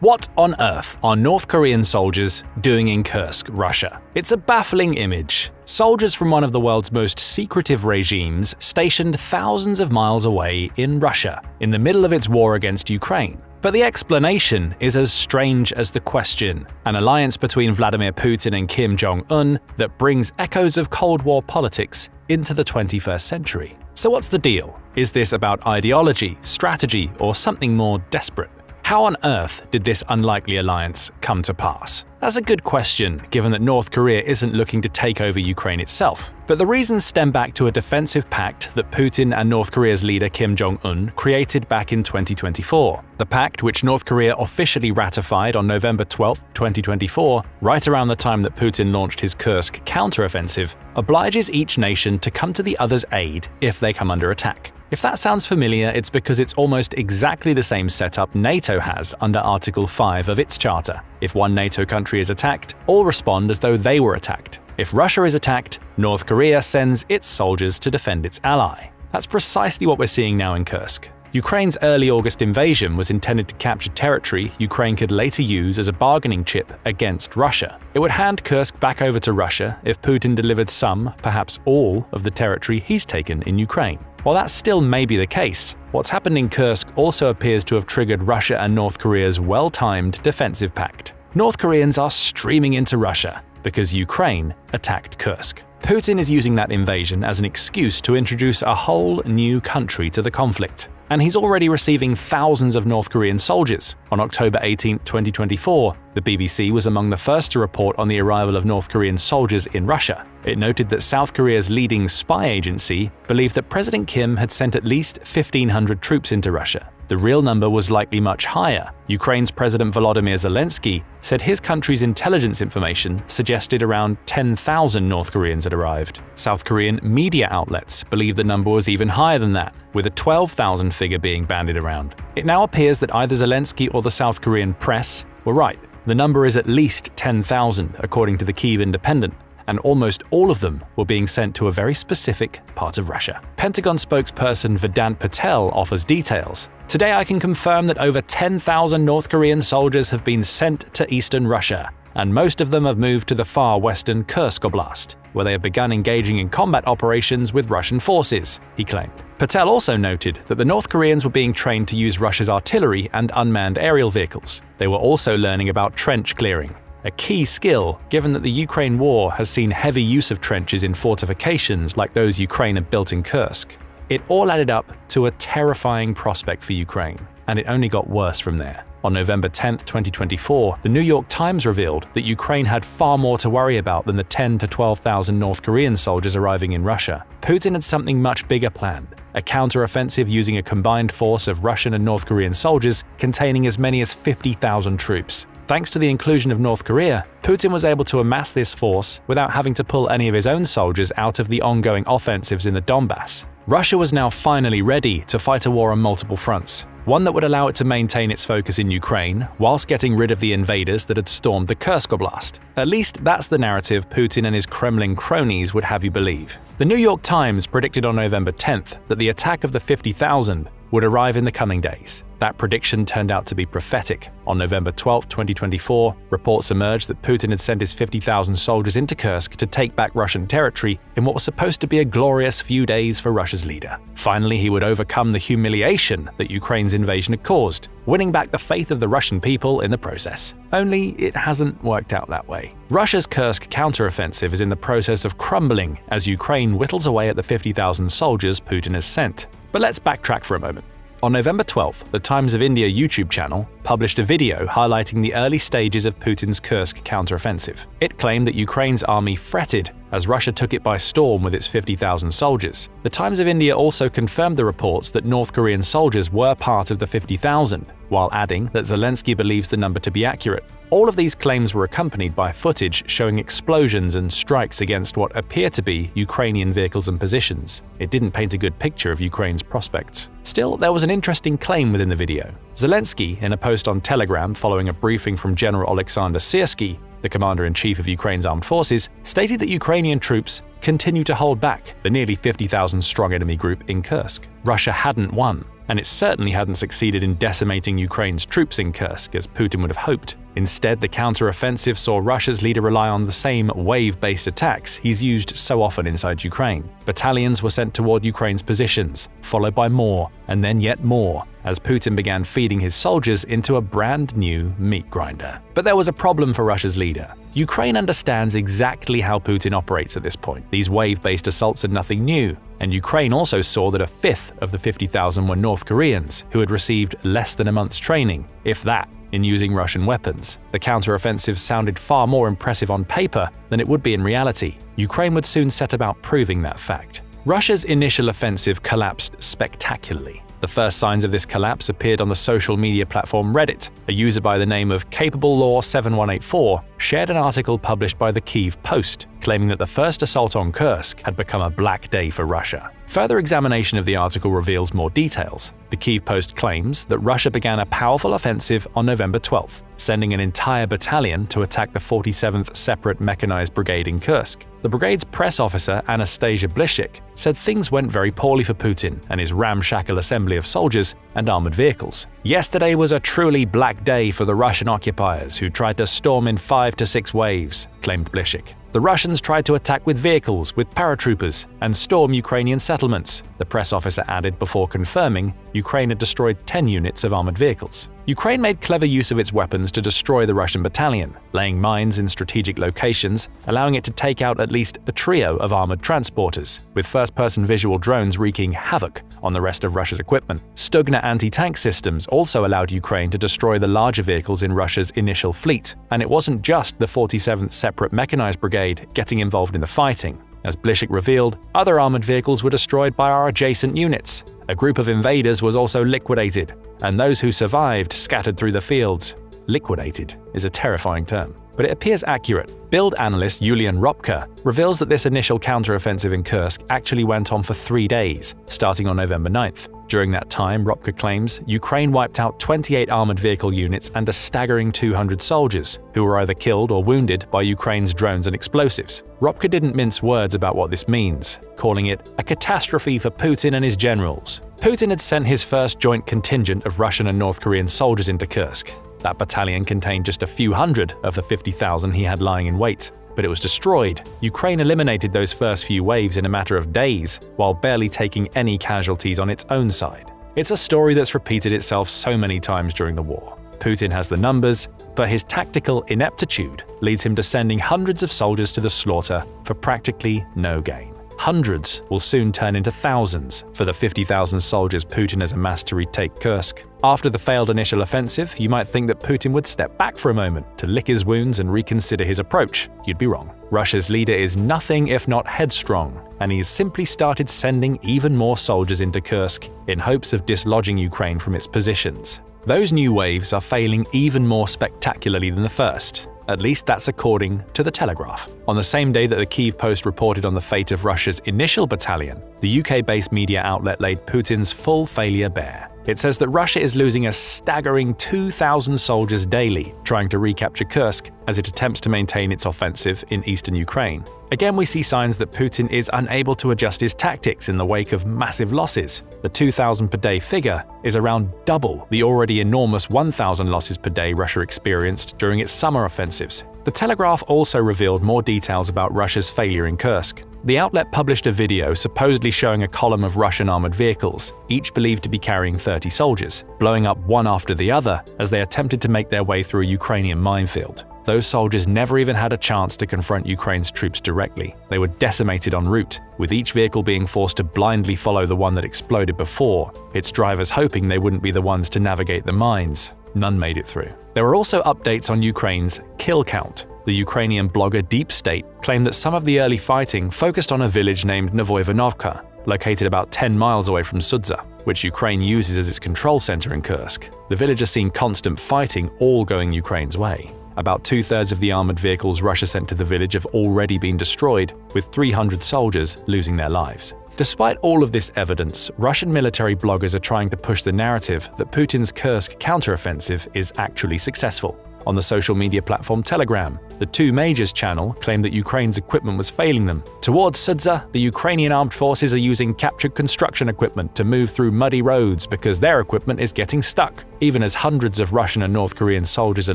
What on earth are North Korean soldiers doing in Kursk, Russia? It's a baffling image. Soldiers from one of the world's most secretive regimes stationed thousands of miles away in Russia, in the middle of its war against Ukraine. But the explanation is as strange as the question, an alliance between Vladimir Putin and Kim Jong-Un that brings echoes of Cold War politics into the 21st century. So what's the deal? Is this about ideology, strategy, or something more desperate? How on earth did this unlikely alliance come to pass? That's a good question, given that North Korea isn't looking to take over Ukraine itself. But the reasons stem back to a defensive pact that Putin and North Korea's leader Kim Jong-Un created back in 2024. The pact, which North Korea officially ratified on November 12, 2024, right around the time that Putin launched his Kursk counteroffensive, obliges each nation to come to the other's aid if they come under attack. If that sounds familiar, it's because it's almost exactly the same setup NATO has under Article 5 of its charter. If one NATO country is attacked, all respond as though they were attacked. If Russia is attacked, North Korea sends its soldiers to defend its ally. That's precisely what we're seeing now in Kursk. Ukraine's early August invasion was intended to capture territory Ukraine could later use as a bargaining chip against Russia. It would hand Kursk back over to Russia if Putin delivered some, perhaps all, of the territory he's taken in Ukraine. While that still may be the case, what's happened in Kursk also appears to have triggered Russia and North Korea's well-timed defensive pact. North Koreans are streaming into Russia because Ukraine attacked Kursk. Putin is using that invasion as an excuse to introduce a whole new country to the conflict. And he's already receiving thousands of North Korean soldiers. On October 18, 2024, the BBC was among the first to report on the arrival of North Korean soldiers in Russia. It noted that South Korea's leading spy agency believed that President Kim had sent at least 1,500 troops into Russia. The real number was likely much higher. Ukraine's President Volodymyr Zelensky said his country's intelligence information suggested around 10,000 North Koreans had arrived. South Korean media outlets believe the number was even higher than that, with a 12,000 figure being bandied around. It now appears that either Zelensky or the South Korean press were right. The number is at least 10,000, according to the Kyiv Independent, and almost all of them were being sent to a very specific part of Russia. Pentagon spokesperson Vedant Patel offers details. "Today I can confirm that over 10,000 North Korean soldiers have been sent to eastern Russia, and most of them have moved to the far western Kursk Oblast, where they have begun engaging in combat operations with Russian forces," he claimed. Patel also noted that the North Koreans were being trained to use Russia's artillery and unmanned aerial vehicles. They were also learning about trench clearing, a key skill given that the Ukraine war has seen heavy use of trenches in fortifications like those Ukraine had built in Kursk. It all added up to a terrifying prospect for Ukraine, and it only got worse from there. On November 10, 2024, the New York Times revealed that Ukraine had far more to worry about than the 10,000 to 12,000 North Korean soldiers arriving in Russia. Putin had something much bigger planned, a counteroffensive using a combined force of Russian and North Korean soldiers containing as many as 50,000 troops. Thanks to the inclusion of North Korea, Putin was able to amass this force without having to pull any of his own soldiers out of the ongoing offensives in the Donbass. Russia was now finally ready to fight a war on multiple fronts, one that would allow it to maintain its focus in Ukraine whilst getting rid of the invaders that had stormed the Kursk Oblast. At least that's the narrative Putin and his Kremlin cronies would have you believe. The New York Times predicted on November 10th that the attack of the 50,000 would arrive in the coming days. That prediction turned out to be prophetic. On November 12, 2024, reports emerged that Putin had sent his 50,000 soldiers into Kursk to take back Russian territory in what was supposed to be a glorious few days for Russia's leader. Finally, he would overcome the humiliation that Ukraine's invasion had caused, winning back the faith of the Russian people in the process. Only it hasn't worked out that way. Russia's Kursk counteroffensive is in the process of crumbling as Ukraine whittles away at the 50,000 soldiers Putin has sent. But let's backtrack for a moment. On November 12th, the Times of India YouTube channel published a video highlighting the early stages of Putin's Kursk counteroffensive. It claimed that Ukraine's army fretted as Russia took it by storm with its 50,000 soldiers. The Times of India also confirmed the reports that North Korean soldiers were part of the 50,000, while adding that Zelensky believes the number to be accurate. All of these claims were accompanied by footage showing explosions and strikes against what appear to be Ukrainian vehicles and positions. It didn't paint a good picture of Ukraine's prospects. Still, there was an interesting claim within the video. Zelensky, in a post on Telegram following a briefing from General Alexander Syrsky, the commander-in-chief of Ukraine's armed forces, stated that Ukrainian troops continue to hold back the nearly 50,000-strong enemy group in Kursk. Russia hadn't won, and it certainly hadn't succeeded in decimating Ukraine's troops in Kursk as Putin would have hoped. Instead, the counteroffensive saw Russia's leader rely on the same wave-based attacks he's used so often inside Ukraine. Battalions were sent toward Ukraine's positions, followed by more, and then yet more, as Putin began feeding his soldiers into a brand new meat grinder. But there was a problem for Russia's leader. Ukraine understands exactly how Putin operates at this point. These wave-based assaults are nothing new, and Ukraine also saw that a fifth of the 50,000 were North Koreans who had received less than a month's training, if that, in using Russian weapons. The counteroffensive sounded far more impressive on paper than it would be in reality. Ukraine would soon set about proving that fact. Russia's initial offensive collapsed spectacularly. The first signs of this collapse appeared on the social media platform Reddit. A user by the name of CapableLaw7184 shared an article published by the Kyiv Post, claiming that the first assault on Kursk had become a black day for Russia. Further examination of the article reveals more details. The Kyiv Post claims that Russia began a powerful offensive on November 12th, sending an entire battalion to attack the 47th Separate Mechanized Brigade in Kursk. The brigade's press officer, Anastasia Blishik, said things went very poorly for Putin and his ramshackle assembly of soldiers and armored vehicles. "Yesterday was a truly black day for the Russian occupiers who tried to storm in 5 to 6 waves," claimed Blishik. "The Russians tried to attack with vehicles, with paratroopers, and storm Ukrainian settlements," the press officer added before confirming Ukraine had destroyed 10 units of armored vehicles. Ukraine made clever use of its weapons to destroy the Russian battalion, laying mines in strategic locations, allowing it to take out at least a trio of armored transporters, with first-person visual drones wreaking havoc on the rest of Russia's equipment. Stugna anti-tank systems also allowed Ukraine to destroy the larger vehicles in Russia's initial fleet, and it wasn't just the 47th Separate Mechanized Brigade getting involved in the fighting. As Blishik revealed, other armored vehicles were destroyed by our adjacent units. A group of invaders was also liquidated, and those who survived scattered through the fields. Liquidated is a terrifying term, but it appears accurate. Build analyst Yulian Ropka reveals that this initial counteroffensive in Kursk actually went on for 3 days, starting on November 9th. During that time, Ropka claims, Ukraine wiped out 28 armored vehicle units and a staggering 200 soldiers, who were either killed or wounded by Ukraine's drones and explosives. Ropka didn't mince words about what this means, calling it a catastrophe for Putin and his generals. Putin had sent his first joint contingent of Russian and North Korean soldiers into Kursk. That battalion contained just a few hundred of the 50,000 he had lying in wait. But it was destroyed. Ukraine eliminated those first few waves in a matter of days, while barely taking any casualties on its own side. It's a story that's repeated itself so many times during the war. Putin has the numbers, but his tactical ineptitude leads him to sending hundreds of soldiers to the slaughter for practically no gain. Hundreds will soon turn into thousands for the 50,000 soldiers Putin has amassed to retake Kursk. After the failed initial offensive, you might think that Putin would step back for a moment to lick his wounds and reconsider his approach. You'd be wrong. Russia's leader is nothing if not headstrong, and he's simply started sending even more soldiers into Kursk in hopes of dislodging Ukraine from its positions. Those new waves are failing even more spectacularly than the first. At least that's according to The Telegraph. On the same day that the Kyiv Post reported on the fate of Russia's initial battalion, the UK-based media outlet laid Putin's full failure bare. It says that Russia is losing a staggering 2,000 soldiers daily trying to recapture Kursk as it attempts to maintain its offensive in eastern Ukraine. Again, we see signs that Putin is unable to adjust his tactics in the wake of massive losses. The 2,000 per day figure is around double the already enormous 1,000 losses per day Russia experienced during its summer offensives. The Telegraph also revealed more details about Russia's failure in Kursk. The outlet published a video supposedly showing a column of Russian armored vehicles, each believed to be carrying 30 soldiers, blowing up one after the other as they attempted to make their way through a Ukrainian minefield. Those soldiers never even had a chance to confront Ukraine's troops directly. They were decimated en route, with each vehicle being forced to blindly follow the one that exploded before, its drivers hoping they wouldn't be the ones to navigate the mines. None made it through. There were also updates on Ukraine's kill count. The Ukrainian blogger Deep State claimed that some of the early fighting focused on a village named Novoivanovka, located about 10 miles away from Sudza, which Ukraine uses as its control center in Kursk. The village has seen constant fighting, all going Ukraine's way. About two-thirds of the armored vehicles Russia sent to the village have already been destroyed, with 300 soldiers losing their lives. Despite all of this evidence, Russian military bloggers are trying to push the narrative that Putin's Kursk counteroffensive is actually successful. On the social media platform Telegram, the Two Majors channel claimed that Ukraine's equipment was failing them. Towards Sudza, the Ukrainian armed forces are using captured construction equipment to move through muddy roads because their equipment is getting stuck. Even as hundreds of Russian and North Korean soldiers are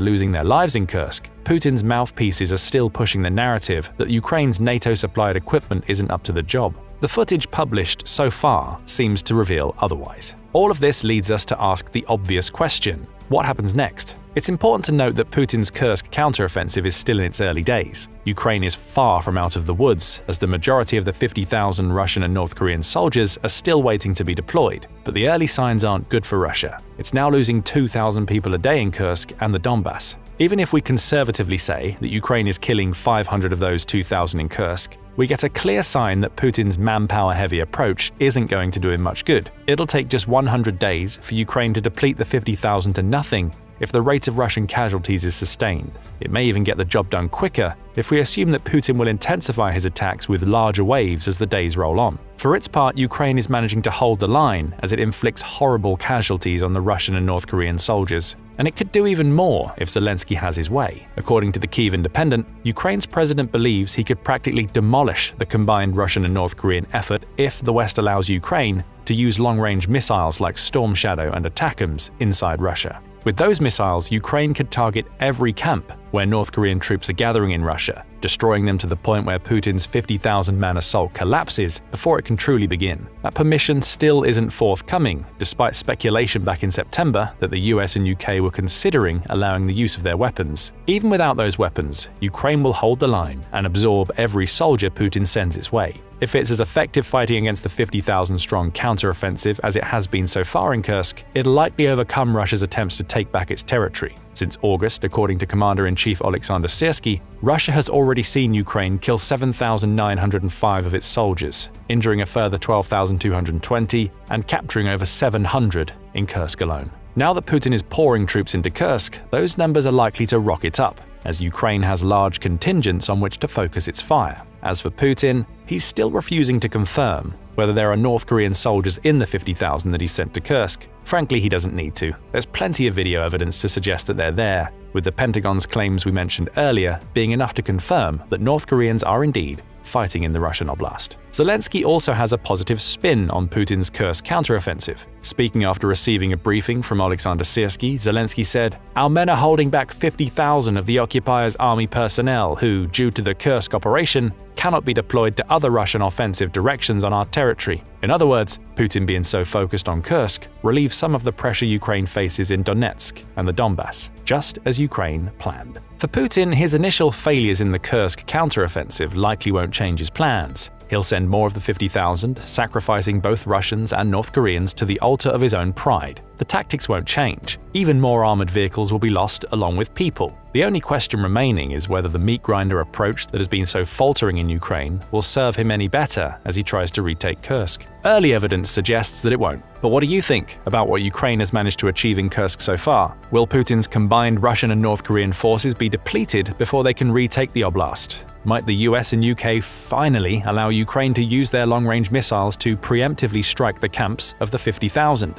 losing their lives in Kursk, Putin's mouthpieces are still pushing the narrative that Ukraine's NATO-supplied equipment isn't up to the job. The footage published so far seems to reveal otherwise. All of this leads us to ask the obvious question: what happens next? It's important to note that Putin's Kursk counteroffensive is still in its early days. Ukraine is far from out of the woods, as the majority of the 50,000 Russian and North Korean soldiers are still waiting to be deployed. But the early signs aren't good for Russia. It's now losing 2,000 people a day in Kursk and the Donbass. Even if we conservatively say that Ukraine is killing 500 of those 2,000 in Kursk, we get a clear sign that Putin's manpower-heavy approach isn't going to do him much good. It'll take just 100 days for Ukraine to deplete the 50,000 to nothing if the rate of Russian casualties is sustained. It may even get the job done quicker if we assume that Putin will intensify his attacks with larger waves as the days roll on. For its part, Ukraine is managing to hold the line as it inflicts horrible casualties on the Russian and North Korean soldiers. And it could do even more if Zelensky has his way. According to the Kyiv Independent, Ukraine's president believes he could practically demolish the combined Russian and North Korean effort if the West allows Ukraine to use long-range missiles like Storm Shadow and ATACMS inside Russia. With those missiles, Ukraine could target every camp where North Korean troops are gathering in Russia, destroying them to the point where Putin's 50,000-man assault collapses before it can truly begin. That permission still isn't forthcoming, despite speculation back in September that the US and UK were considering allowing the use of their weapons. Even without those weapons, Ukraine will hold the line and absorb every soldier Putin sends its way. If it's as effective fighting against the 50,000-strong counteroffensive as it has been so far in Kursk, it'll likely overcome Russia's attempts to take back its territory. Since August, according to Commander-in-Chief Alexander Syrsky, Russia has already seen Ukraine kill 7,905 of its soldiers, injuring a further 12,220 and capturing over 700 in Kursk alone. Now that Putin is pouring troops into Kursk, those numbers are likely to rocket up, as Ukraine has large contingents on which to focus its fire. As for Putin, he's still refusing to confirm whether there are North Korean soldiers in the 50,000 that he sent to Kursk. Frankly, he doesn't need to. There's plenty of video evidence to suggest that they're there, with the Pentagon's claims we mentioned earlier being enough to confirm that North Koreans are indeed fighting in the Russian oblast. Zelensky also has a positive spin on Putin's Kursk counteroffensive. Speaking after receiving a briefing from Alexander Syrski, Zelensky said, "Our men are holding back 50,000 of the occupier's army personnel who, due to the Kursk operation, cannot be deployed to other Russian offensive directions on our territory." In other words, Putin being so focused on Kursk relieves some of the pressure Ukraine faces in Donetsk and the Donbass, just as Ukraine planned. For Putin, his initial failures in the Kursk counteroffensive likely won't change his plans. He'll send more of the 50,000, sacrificing both Russians and North Koreans to the altar of his own pride. The tactics won't change. Even more armored vehicles will be lost along with people. The only question remaining is whether the meat grinder approach that has been so faltering in Ukraine will serve him any better as he tries to retake Kursk. Early evidence suggests that it won't. But what do you think about what Ukraine has managed to achieve in Kursk so far? Will Putin's combined Russian and North Korean forces be depleted before they can retake the oblast? Might the US and UK finally allow Ukraine to use their long-range missiles to preemptively strike the camps of the 50,000?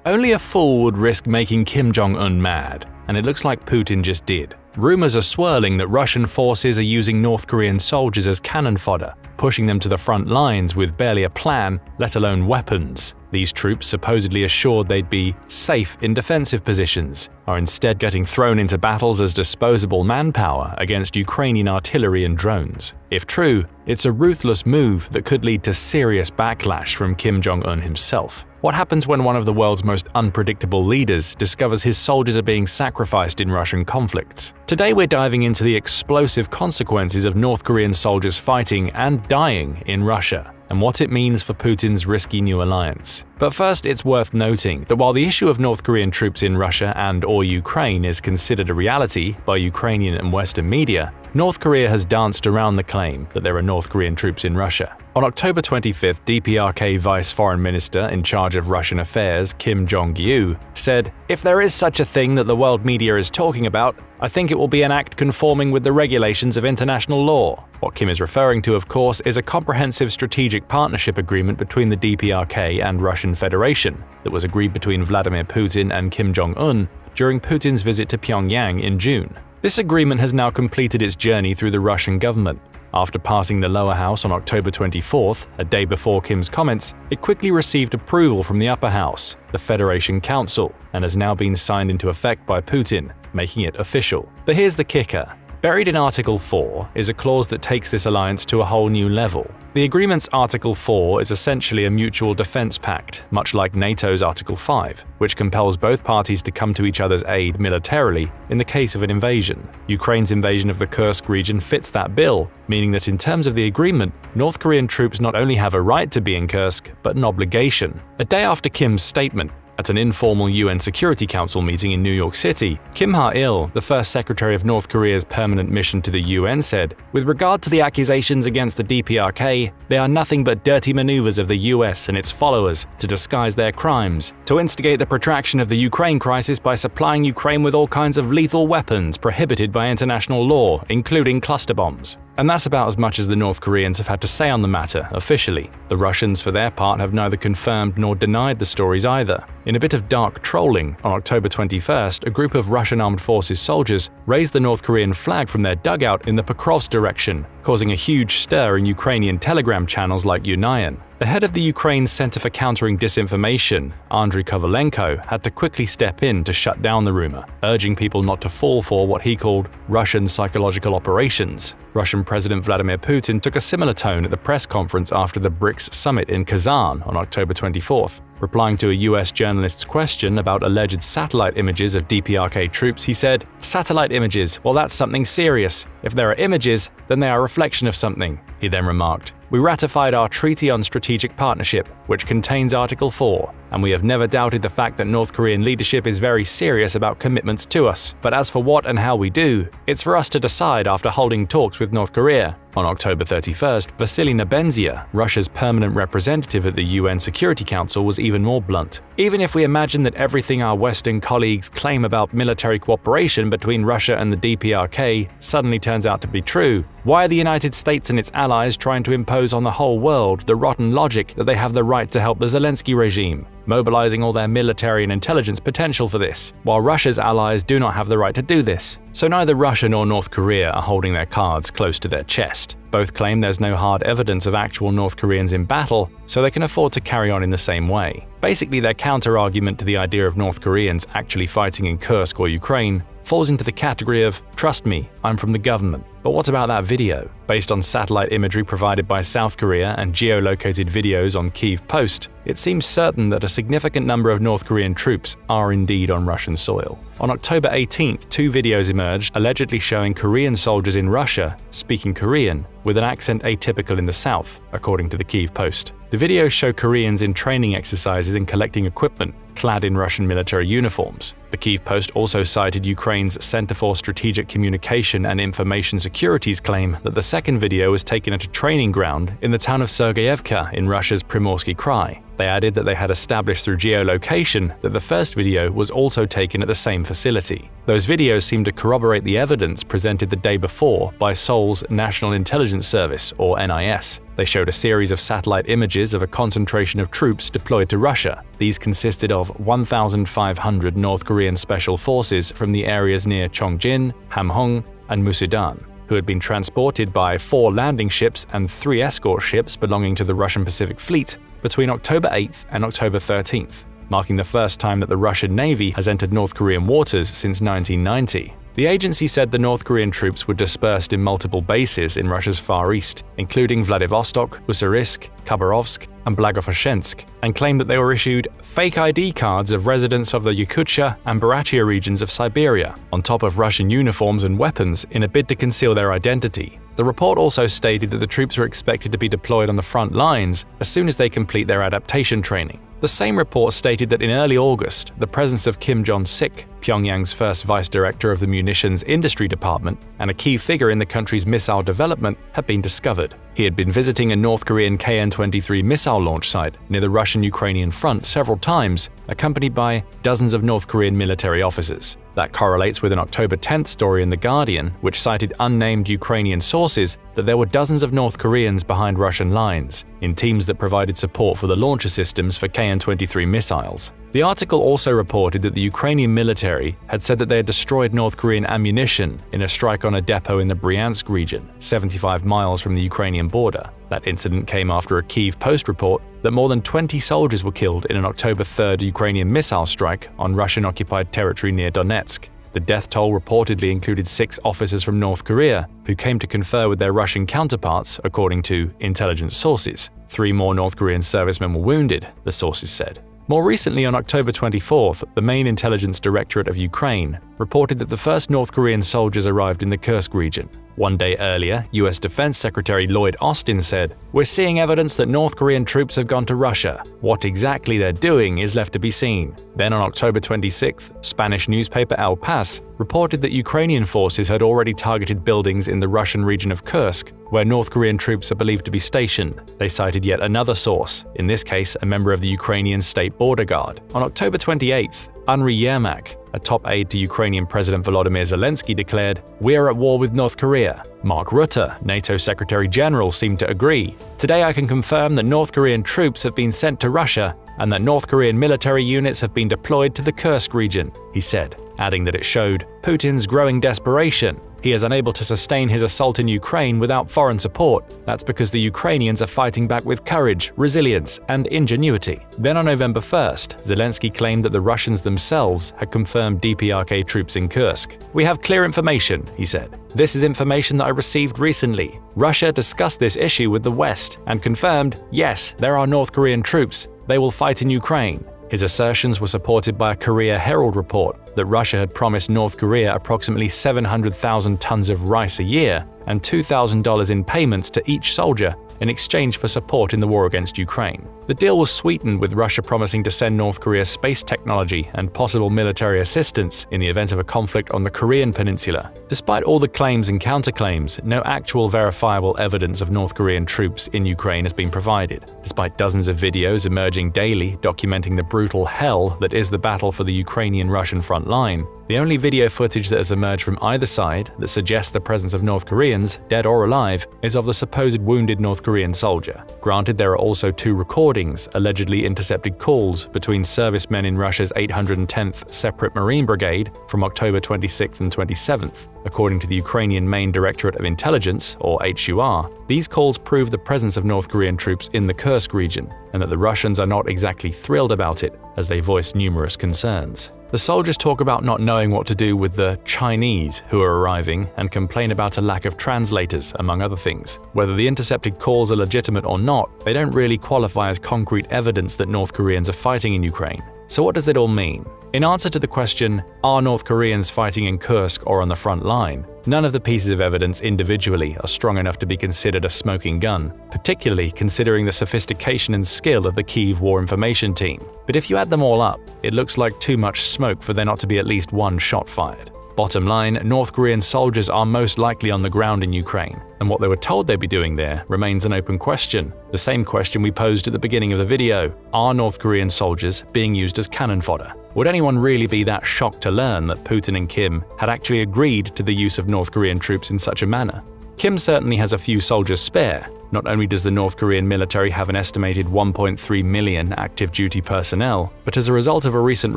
Only a fool would risk making Kim Jong-Un mad, and it looks like Putin just did. Rumors are swirling that Russian forces are using North Korean soldiers as cannon fodder, pushing them to the front lines with barely a plan, let alone weapons. These troops, supposedly assured they'd be safe in defensive positions, are instead getting thrown into battles as disposable manpower against Ukrainian artillery and drones. If true, it's a ruthless move that could lead to serious backlash from Kim Jong-un himself. What happens when one of the world's most unpredictable leaders discovers his soldiers are being sacrificed in Russian conflicts? Today we're diving into the explosive consequences of North Korean soldiers fighting and dying in Russia, and what it means for Putin's risky new alliance. But first, it's worth noting that while the issue of North Korean troops in Russia and/or Ukraine is considered a reality by Ukrainian and Western media, North Korea has danced around the claim that there are North Korean troops in Russia. On October 25th, DPRK Vice Foreign Minister in charge of Russian affairs, Kim Jong-Un, said, "If there is such a thing that the world media is talking about, I think it will be an act conforming with the regulations of international law." What Kim is referring to, of course, is a comprehensive strategic partnership agreement between the DPRK and Russian Federation that was agreed between Vladimir Putin and Kim Jong-un during Putin's visit to Pyongyang in June. This agreement has now completed its journey through the Russian government. After passing the lower house on October 24th, a day before Kim's comments, it quickly received approval from the upper house, the Federation Council, and has now been signed into effect by Putin, making it official. But here's the kicker. Buried in Article 4 is a clause that takes this alliance to a whole new level. The agreement's Article 4 is essentially a mutual defense pact, much like NATO's Article 5, which compels both parties to come to each other's aid militarily in the case of an invasion. Ukraine's invasion of the Kursk region fits that bill, meaning that in terms of the agreement, North Korean troops not only have a right to be in Kursk, but an obligation. A day after Kim's statement, at an informal UN Security Council meeting in New York City, Kim Ha-il, the first secretary of North Korea's permanent mission to the UN, said, "With regard to the accusations against the DPRK, they are nothing but dirty maneuvers of the US and its followers to disguise their crimes, to instigate the protraction of the Ukraine crisis by supplying Ukraine with all kinds of lethal weapons prohibited by international law, including cluster bombs." And that's about as much as the North Koreans have had to say on the matter officially. The Russians, for their part, have neither confirmed nor denied the stories either. In a bit of dark trolling, on October 21st, a group of Russian Armed Forces soldiers raised the North Korean flag from their dugout in the Pokrovsk direction, causing a huge stir in Ukrainian Telegram channels like Union. The head of the Ukraine Center for Countering Disinformation, Andriy Kovalenko, had to quickly step in to shut down the rumor, urging people not to fall for what he called Russian psychological operations. Russian President Vladimir Putin took a similar tone at the press conference after the BRICS summit in Kazan on October 24th. Replying to a US journalist's question about alleged satellite images of DPRK troops, he said, "Satellite images, well, that's something serious. If there are images, then they are a reflection of something." He then remarked, "We ratified our Treaty on Strategic Partnership, which contains Article 4. and we have never doubted the fact that North Korean leadership is very serious about commitments to us. But as for what and how we do, it's for us to decide after holding talks with North Korea." On October 31st, Vasily Nebenzia, Russia's permanent representative at the UN Security Council, was even more blunt. "Even if we imagine that everything our Western colleagues claim about military cooperation between Russia and the DPRK suddenly turns out to be true, why are the United States and its allies trying to impose on the whole world the rotten logic that they have the right to help the Zelensky regime, mobilizing all their military and intelligence potential for this, while Russia's allies do not have the right to do this?" So neither Russia nor North Korea are holding their cards close to their chest. Both claim there's no hard evidence of actual North Koreans in battle, so they can afford to carry on in the same way. Basically, their counter-argument to the idea of North Koreans actually fighting in Kursk or Ukraine falls into the category of, "Trust me, I'm from the government." But what about that video? Based on satellite imagery provided by South Korea and geolocated videos on Kyiv Post, it seems certain that a significant number of North Korean troops are indeed on Russian soil. On October 18th, 2 videos emerged allegedly showing Korean soldiers in Russia speaking Korean, with an accent atypical in the south, according to the Kyiv Post. The videos show Koreans in training exercises and collecting equipment, clad in Russian military uniforms. The Kyiv Post also cited Ukraine's Center for Strategic Communication and Information Security's claim that the second video was taken at a training ground in the town of Sergeyevka in Russia's Primorsky Krai. They added that they had established through geolocation that the first video was also taken at the same facility. Those videos seem to corroborate the evidence presented the day before by Seoul's National Intelligence Service, or NIS. They showed a series of satellite images of a concentration of troops deployed to Russia. These consisted of 1,500 North Korean special forces from the areas near Chongjin, Hamhung, and Musudan, who had been transported by 4 landing ships and 3 escort ships belonging to the Russian Pacific Fleet between October 8th and October 13th, marking the first time that the Russian Navy has entered North Korean waters since 1990. The agency said the North Korean troops were dispersed in multiple bases in Russia's Far East, including Vladivostok, Ussurisk, Khabarovsk, and Blagoveshchensk, and claimed that they were issued fake ID cards of residents of the Yakutia and Buryatia regions of Siberia, on top of Russian uniforms and weapons in a bid to conceal their identity. The report also stated that the troops were expected to be deployed on the front lines as soon as they complete their adaptation training. The same report stated that in early August, the presence of Kim Jong-sik, Pyongyang's first vice director of the munitions industry department and a key figure in the country's missile development, had been discovered. He had been visiting a North Korean KN-23 missile launch site near the Russian-Ukrainian front several times, accompanied by dozens of North Korean military officers. That correlates with an October 10th story in The Guardian, which cited unnamed Ukrainian sources that there were dozens of North Koreans behind Russian lines, in teams that provided support for the launcher systems for KN-23 missiles. The article also reported that the Ukrainian military had said that they had destroyed North Korean ammunition in a strike on a depot in the Bryansk region, 75 miles from the Ukrainian border. That incident came after a Kyiv Post report that more than 20 soldiers were killed in an October 3rd Ukrainian missile strike on Russian-occupied territory near Donetsk. The death toll reportedly included 6 officers from North Korea who came to confer with their Russian counterparts, according to intelligence sources. 3 more North Korean servicemen were wounded, the sources said. More recently, on October 24th, the main intelligence directorate of Ukraine reported that the first North Korean soldiers arrived in the Kursk region. One day earlier, US Defense Secretary Lloyd Austin said, "We're seeing evidence that North Korean troops have gone to Russia. What exactly they're doing is left to be seen." Then on October 26th, Spanish newspaper El Pas reported that Ukrainian forces had already targeted buildings in the Russian region of Kursk, where North Korean troops are believed to be stationed. They cited yet another source, in this case a member of the Ukrainian State Border Guard. On October 28th, Andriy Yermak, a top aide to Ukrainian President Volodymyr Zelensky, declared, "We are at war with North Korea." Mark Rutte, NATO Secretary General, seemed to agree. "Today I can confirm that North Korean troops have been sent to Russia and that North Korean military units have been deployed to the Kursk region," he said, adding that it showed Putin's growing desperation. He is unable to sustain his assault in Ukraine without foreign support. That's because the Ukrainians are fighting back with courage, resilience, and ingenuity. Then on November 1st, Zelensky claimed that the Russians themselves had confirmed DPRK troops in Kursk. "We have clear information," he said. "This is information that I received recently. Russia discussed this issue with the West and confirmed, yes, there are North Korean troops. They will fight in Ukraine." His assertions were supported by a Korea Herald report that Russia had promised North Korea approximately 700,000 tons of rice a year and $2,000 in payments to each soldier in exchange for support in the war against Ukraine. The deal was sweetened with Russia promising to send North Korea space technology and possible military assistance in the event of a conflict on the Korean peninsula. Despite all the claims and counterclaims, no actual verifiable evidence of North Korean troops in Ukraine has been provided. Despite dozens of videos emerging daily documenting the brutal hell that is the battle for the Ukrainian-Russian front line, the only video footage that has emerged from either side that suggests the presence of North Koreans, dead or alive, is of the supposed wounded North Korean soldier. Granted, there are also 2 recordings, allegedly intercepted calls between servicemen in Russia's 810th Separate Marine Brigade from October 26th and 27th. According to the Ukrainian Main Directorate of Intelligence, or HUR, these calls prove the presence of North Korean troops in the Kursk region, and that the Russians are not exactly thrilled about it, as they voice numerous concerns. The soldiers talk about not knowing what to do with the Chinese who are arriving and complain about a lack of translators, among other things. Whether the intercepted calls are legitimate or not, they don't really qualify as concrete evidence that North Koreans are fighting in Ukraine. So what does it all mean? In answer to the question, are North Koreans fighting in Kursk or on the front line, none of the pieces of evidence individually are strong enough to be considered a smoking gun, particularly considering the sophistication and skill of the Kyiv War Information Team. But if you add them all up, it looks like too much smoke for there not to be at least one shot fired. Bottom line, North Korean soldiers are most likely on the ground in Ukraine, and what they were told they'd be doing there remains an open question. The same question we posed at the beginning of the video: are North Korean soldiers being used as cannon fodder? Would anyone really be that shocked to learn that Putin and Kim had actually agreed to the use of North Korean troops in such a manner? Kim certainly has a few soldiers spare. Not only does the North Korean military have an estimated 1.3 million active duty personnel, but as a result of a recent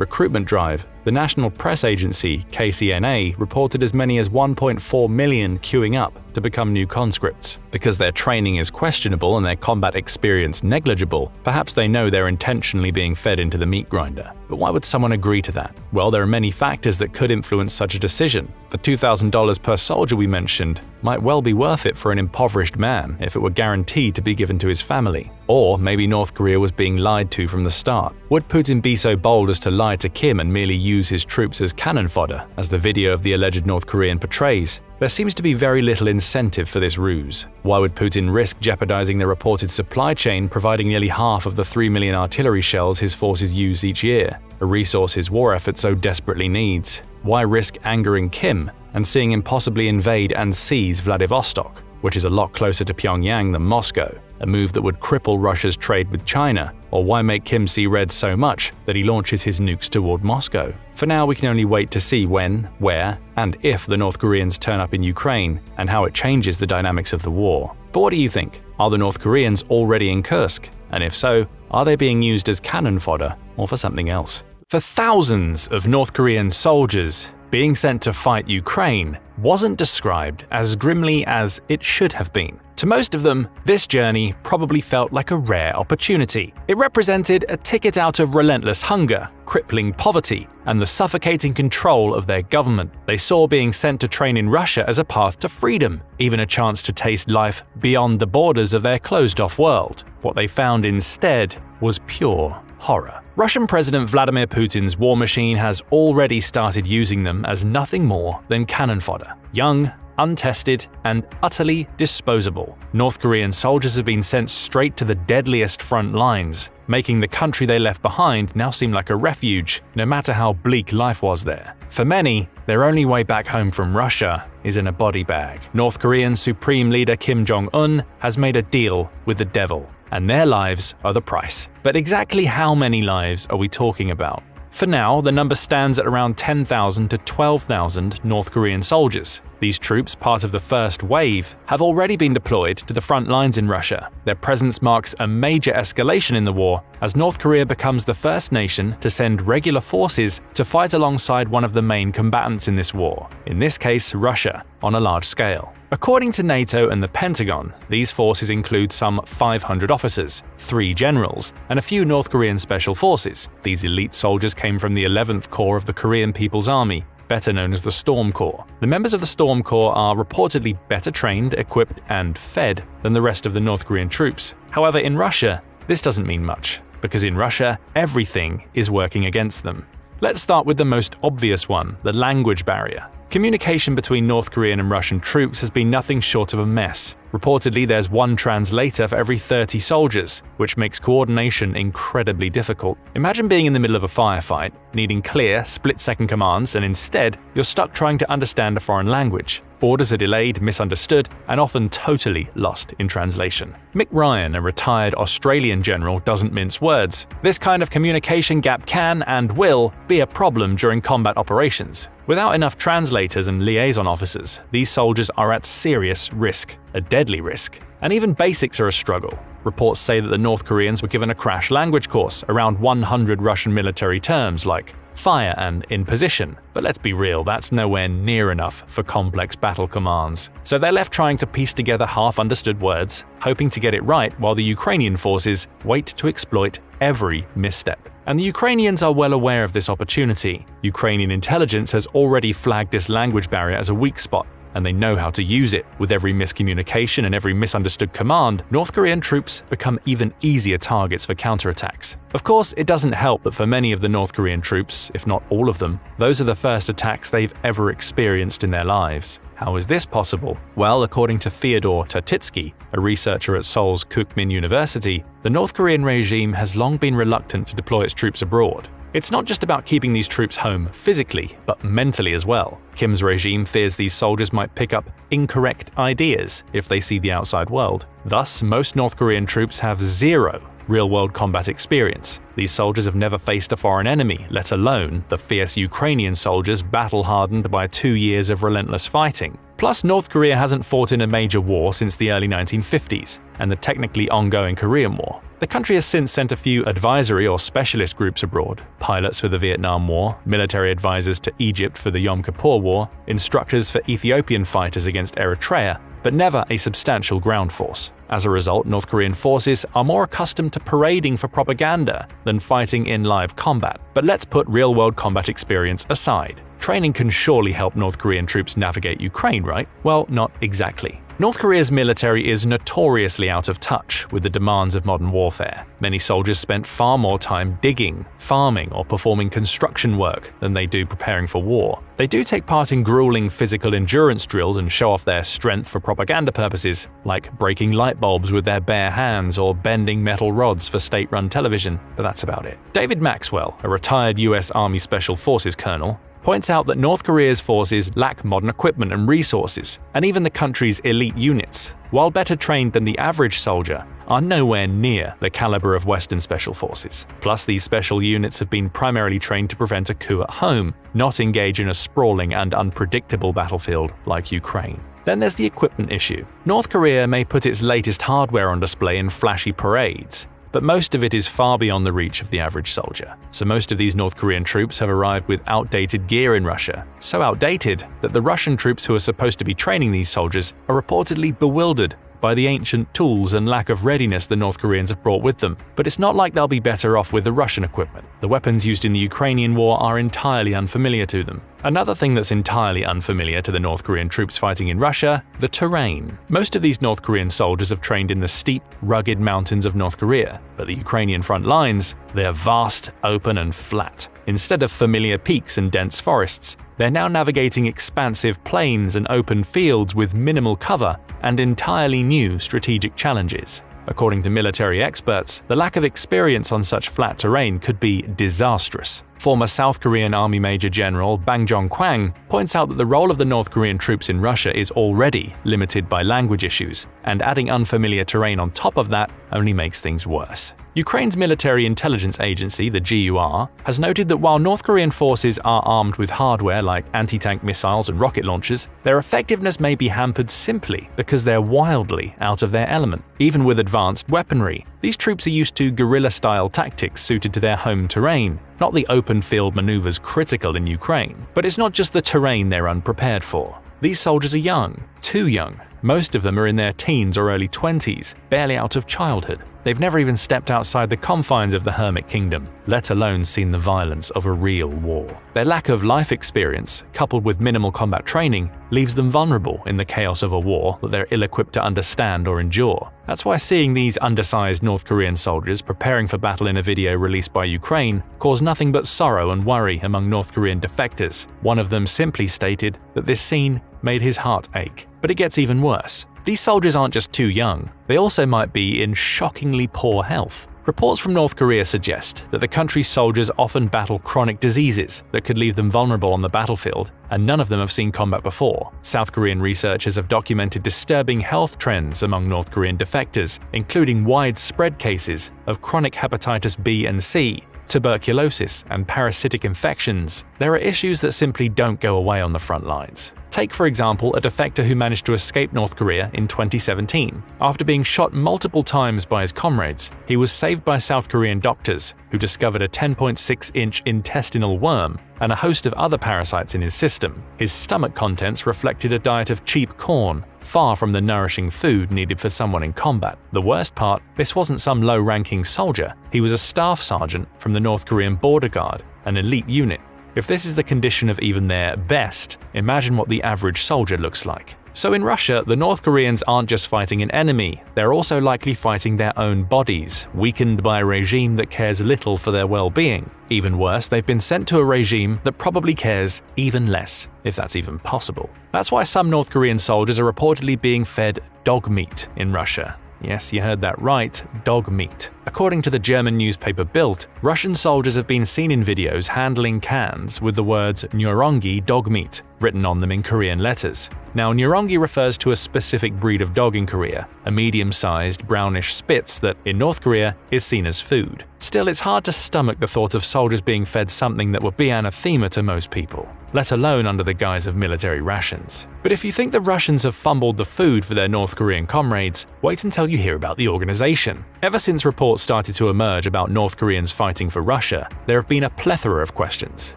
recruitment drive, the national press agency, KCNA, reported as many as 1.4 million queuing up to become new conscripts. Because their training is questionable and their combat experience negligible, perhaps they know they're intentionally being fed into the meat grinder. But why would someone agree to that? Well, there are many factors that could influence such a decision. The $2,000 per soldier we mentioned might well be worth it for an impoverished man if it were guaranteed to be given to his family. Or maybe North Korea was being lied to from the start. Would Putin be so bold as to lie to Kim and merely use his troops as cannon fodder, as the video of the alleged North Korean portrays? There seems to be very little incentive for this ruse. Why would Putin risk jeopardizing the reported supply chain, providing nearly half of the 3 million artillery shells his forces use each year, a resource his war effort so desperately needs? Why risk angering Kim and seeing him possibly invade and seize Vladivostok, which is a lot closer to Pyongyang than Moscow, a move that would cripple Russia's trade with China? Or why make Kim see red so much that he launches his nukes toward Moscow? For now, we can only wait to see when, where, and if the North Koreans turn up in Ukraine, and how it changes the dynamics of the war. But what do you think? Are the North Koreans already in Kursk? And if so, are they being used as cannon fodder or for something else? For thousands of North Korean soldiers, being sent to fight Ukraine wasn't described as grimly as it should have been. To most of them, this journey probably felt like a rare opportunity. It represented a ticket out of relentless hunger, crippling poverty, and the suffocating control of their government. They saw being sent to train in Russia as a path to freedom, even a chance to taste life beyond the borders of their closed-off world. What they found instead was pure horror. Russian President Vladimir Putin's war machine has already started using them as nothing more than cannon fodder. Young, untested, and utterly disposable, North Korean soldiers have been sent straight to the deadliest front lines, making the country they left behind now seem like a refuge, no matter how bleak life was there. For many, their only way back home from Russia is in a body bag. North Korean Supreme Leader Kim Jong-Un has made a deal with the devil, and their lives are the price. But exactly how many lives are we talking about? For now, the number stands at around 10,000 to 12,000 North Korean soldiers. These troops, part of the first wave, have already been deployed to the front lines in Russia. Their presence marks a major escalation in the war, as North Korea becomes the first nation to send regular forces to fight alongside one of the main combatants in this war, in this case Russia, on a large scale. According to NATO and the Pentagon, these forces include some 500 officers, 3 generals, and a few North Korean special forces. These elite soldiers came from the 11th Corps of the Korean People's Army, better known as the Storm Corps. The members of the Storm Corps are reportedly better trained, equipped, and fed than the rest of the North Korean troops. However, in Russia, this doesn't mean much, because in Russia, everything is working against them. Let's start with the most obvious one, the language barrier. Communication between North Korean and Russian troops has been nothing short of a mess. Reportedly, there's one translator for every 30 soldiers, which makes coordination incredibly difficult. Imagine being in the middle of a firefight, needing clear, split-second commands, and instead, you're stuck trying to understand a foreign language. Orders are delayed, misunderstood, and often totally lost in translation. Mick Ryan, a retired Australian general, doesn't mince words. This kind of communication gap can and will be a problem during combat operations. Without enough translators and liaison officers, these soldiers are at serious risk, a deadly risk. And even basics are a struggle. Reports say that the North Koreans were given a crash language course, around 100 Russian military terms like fire and in position. But let's be real, that's nowhere near enough for complex battle commands. So they're left trying to piece together half-understood words, hoping to get it right while the Ukrainian forces wait to exploit every misstep. And the Ukrainians are well aware of this opportunity. Ukrainian intelligence has already flagged this language barrier as a weak spot, and they know how to use it. With every miscommunication and every misunderstood command, North Korean troops become even easier targets for counterattacks. Of course, it doesn't help that for many of the North Korean troops, if not all of them, those are the first attacks they've ever experienced in their lives. How is this possible? Well, according to Fyodor Tertitsky, a researcher at Seoul's Kookmin University, the North Korean regime has long been reluctant to deploy its troops abroad. It's not just about keeping these troops home physically, but mentally as well. Kim's regime fears these soldiers might pick up incorrect ideas if they see the outside world. Thus, most North Korean troops have zero real-world combat experience. These soldiers have never faced a foreign enemy, let alone the fierce Ukrainian soldiers battle-hardened by 2 years of relentless fighting. Plus, North Korea hasn't fought in a major war since the early 1950s and the technically ongoing Korean War. The country has since sent a few advisory or specialist groups abroad, pilots for the Vietnam War, military advisors to Egypt for the Yom Kippur War, instructors for Ethiopian fighters against Eritrea, but never a substantial ground force. As a result, North Korean forces are more accustomed to parading for propaganda than fighting in live combat. But let's put real-world combat experience aside. Training can surely help North Korean troops navigate Ukraine, right? Well, not exactly. North Korea's military is notoriously out of touch with the demands of modern warfare. Many soldiers spent far more time digging, farming, or performing construction work than they do preparing for war. They do take part in grueling physical endurance drills and show off their strength for propaganda purposes, like breaking light bulbs with their bare hands or bending metal rods for state-run television, but that's about it. David Maxwell, a retired US Army Special Forces colonel, points out that North Korea's forces lack modern equipment and resources, and even the country's elite units, while better trained than the average soldier, are nowhere near the caliber of Western special forces. Plus, these special units have been primarily trained to prevent a coup at home, not engage in a sprawling and unpredictable battlefield like Ukraine. Then there's the equipment issue. North Korea may put its latest hardware on display in flashy parades, but most of it is far beyond the reach of the average soldier. So most of these North Korean troops have arrived with outdated gear in Russia, so outdated that the Russian troops who are supposed to be training these soldiers are reportedly bewildered by the ancient tools and lack of readiness the North Koreans have brought with them. But it's not like they'll be better off with the Russian equipment. The weapons used in the Ukrainian war are entirely unfamiliar to them. Another thing that's entirely unfamiliar to the North Korean troops fighting in Russia: the terrain. Most of these North Korean soldiers have trained in the steep, rugged mountains of North Korea, but the Ukrainian front lines, they're vast, open and flat. Instead of familiar peaks and dense forests, they're now navigating expansive plains and open fields with minimal cover and entirely new strategic challenges. According to military experts, the lack of experience on such flat terrain could be disastrous. Former South Korean Army Major General Bang Jong-Kwang points out that the role of the North Korean troops in Russia is already limited by language issues, and adding unfamiliar terrain on top of that only makes things worse. Ukraine's military intelligence agency, the GUR, has noted that while North Korean forces are armed with hardware like anti-tank missiles and rocket launchers, their effectiveness may be hampered simply because they're wildly out of their element. Even with advanced weaponry, these troops are used to guerrilla-style tactics suited to their home terrain, not the open-field maneuvers critical in Ukraine. But it's not just the terrain they're unprepared for. These soldiers are young, too young. Most of them are in their teens or early 20s, barely out of childhood. They've never even stepped outside the confines of the Hermit Kingdom, let alone seen the violence of a real war. Their lack of life experience, coupled with minimal combat training, leaves them vulnerable in the chaos of a war that they're ill-equipped to understand or endure. That's why seeing these undersized North Korean soldiers preparing for battle in a video released by Ukraine caused nothing but sorrow and worry among North Korean defectors. One of them simply stated that this scene made his heart ache. But it gets even worse. these soldiers aren't just too young, they also might be in shockingly poor health. Reports from North Korea suggest that the country's soldiers often battle chronic diseases that could leave them vulnerable on the battlefield, and none of them have seen combat before. South Korean researchers have documented disturbing health trends among North Korean defectors, including widespread cases of chronic hepatitis B and C, tuberculosis, and parasitic infections. There are issues that simply don't go away on the front lines. Take, for example, a defector who managed to escape North Korea in 2017. After being shot multiple times by his comrades, he was saved by South Korean doctors who discovered a 10.6-inch intestinal worm and a host of other parasites in his system. His stomach contents reflected a diet of cheap corn, far from the nourishing food needed for someone in combat. The worst part, this wasn't some low-ranking soldier. He was a staff sergeant from the North Korean Border Guard, an elite unit. If this is the condition of even their best, imagine what the average soldier looks like. So in Russia, the North Koreans aren't just fighting an enemy, they're also likely fighting their own bodies, weakened by a regime that cares little for their well-being. Even worse, they've been sent to a regime that probably cares even less, if that's even possible. That's why some North Korean soldiers are reportedly being fed dog meat in Russia. Yes, you heard that right, dog meat. According to the German newspaper Bild, Russian soldiers have been seen in videos handling cans with the words "Nurongi dog meat" written on them in Korean letters. Now, Nurongi refers to a specific breed of dog in Korea, a medium-sized brownish Spitz that, in North Korea, is seen as food. Still, it's hard to stomach the thought of soldiers being fed something that would be anathema to most people, let alone under the guise of military rations. But if you think the Russians have fumbled the food for their North Korean comrades, wait until you hear about the organization. Ever since reports started to emerge about North Koreans fighting for Russia, there have been a plethora of questions.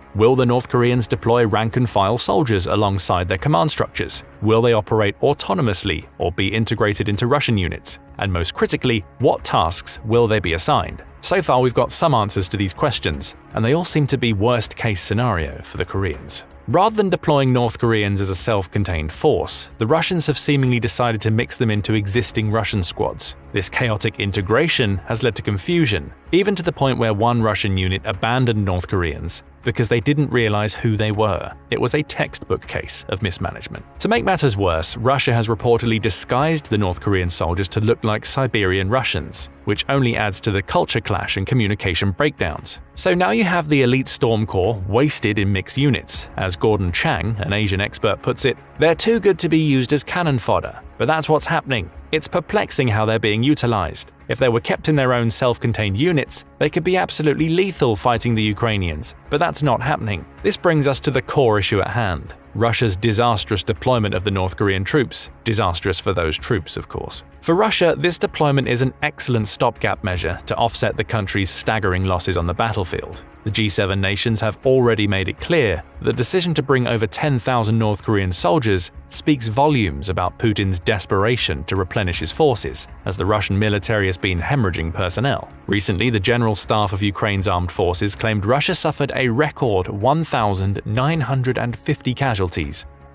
Will the North Koreans deploy rank-and-file soldiers alongside their command structures? Will they operate autonomously or be integrated into Russian units? And most critically, what tasks will they be assigned? So far, we've got some answers to these questions, and they all seem to be worst-case scenario for the Koreans. Rather than deploying North Koreans as a self-contained force, the Russians have seemingly decided to mix them into existing Russian squads. This chaotic integration has led to confusion, even to the point where one Russian unit abandoned North Koreans because they didn't realize who they were. It was a textbook case of mismanagement. To make matters worse, Russia has reportedly disguised the North Korean soldiers to look like Siberian Russians, which only adds to the culture clash and communication breakdowns. So now you have the elite Storm Corps wasted in mixed units. As Gordon Chang, an Asian expert, puts it, they're too good to be used as cannon fodder. But that's what's happening. It's perplexing how they're being utilized. If they were kept in their own self-contained units, they could be absolutely lethal fighting the Ukrainians, but that's not happening. This brings us to the core issue at hand. Russia's disastrous deployment of the North Korean troops. Disastrous for those troops, of course. For Russia, this deployment is an excellent stopgap measure to offset the country's staggering losses on the battlefield. The G7 nations have already made it clear that the decision to bring over 10,000 North Korean soldiers speaks volumes about Putin's desperation to replenish his forces, as the Russian military has been hemorrhaging personnel. Recently, the General Staff of Ukraine's armed forces claimed Russia suffered a record 1,950 casualties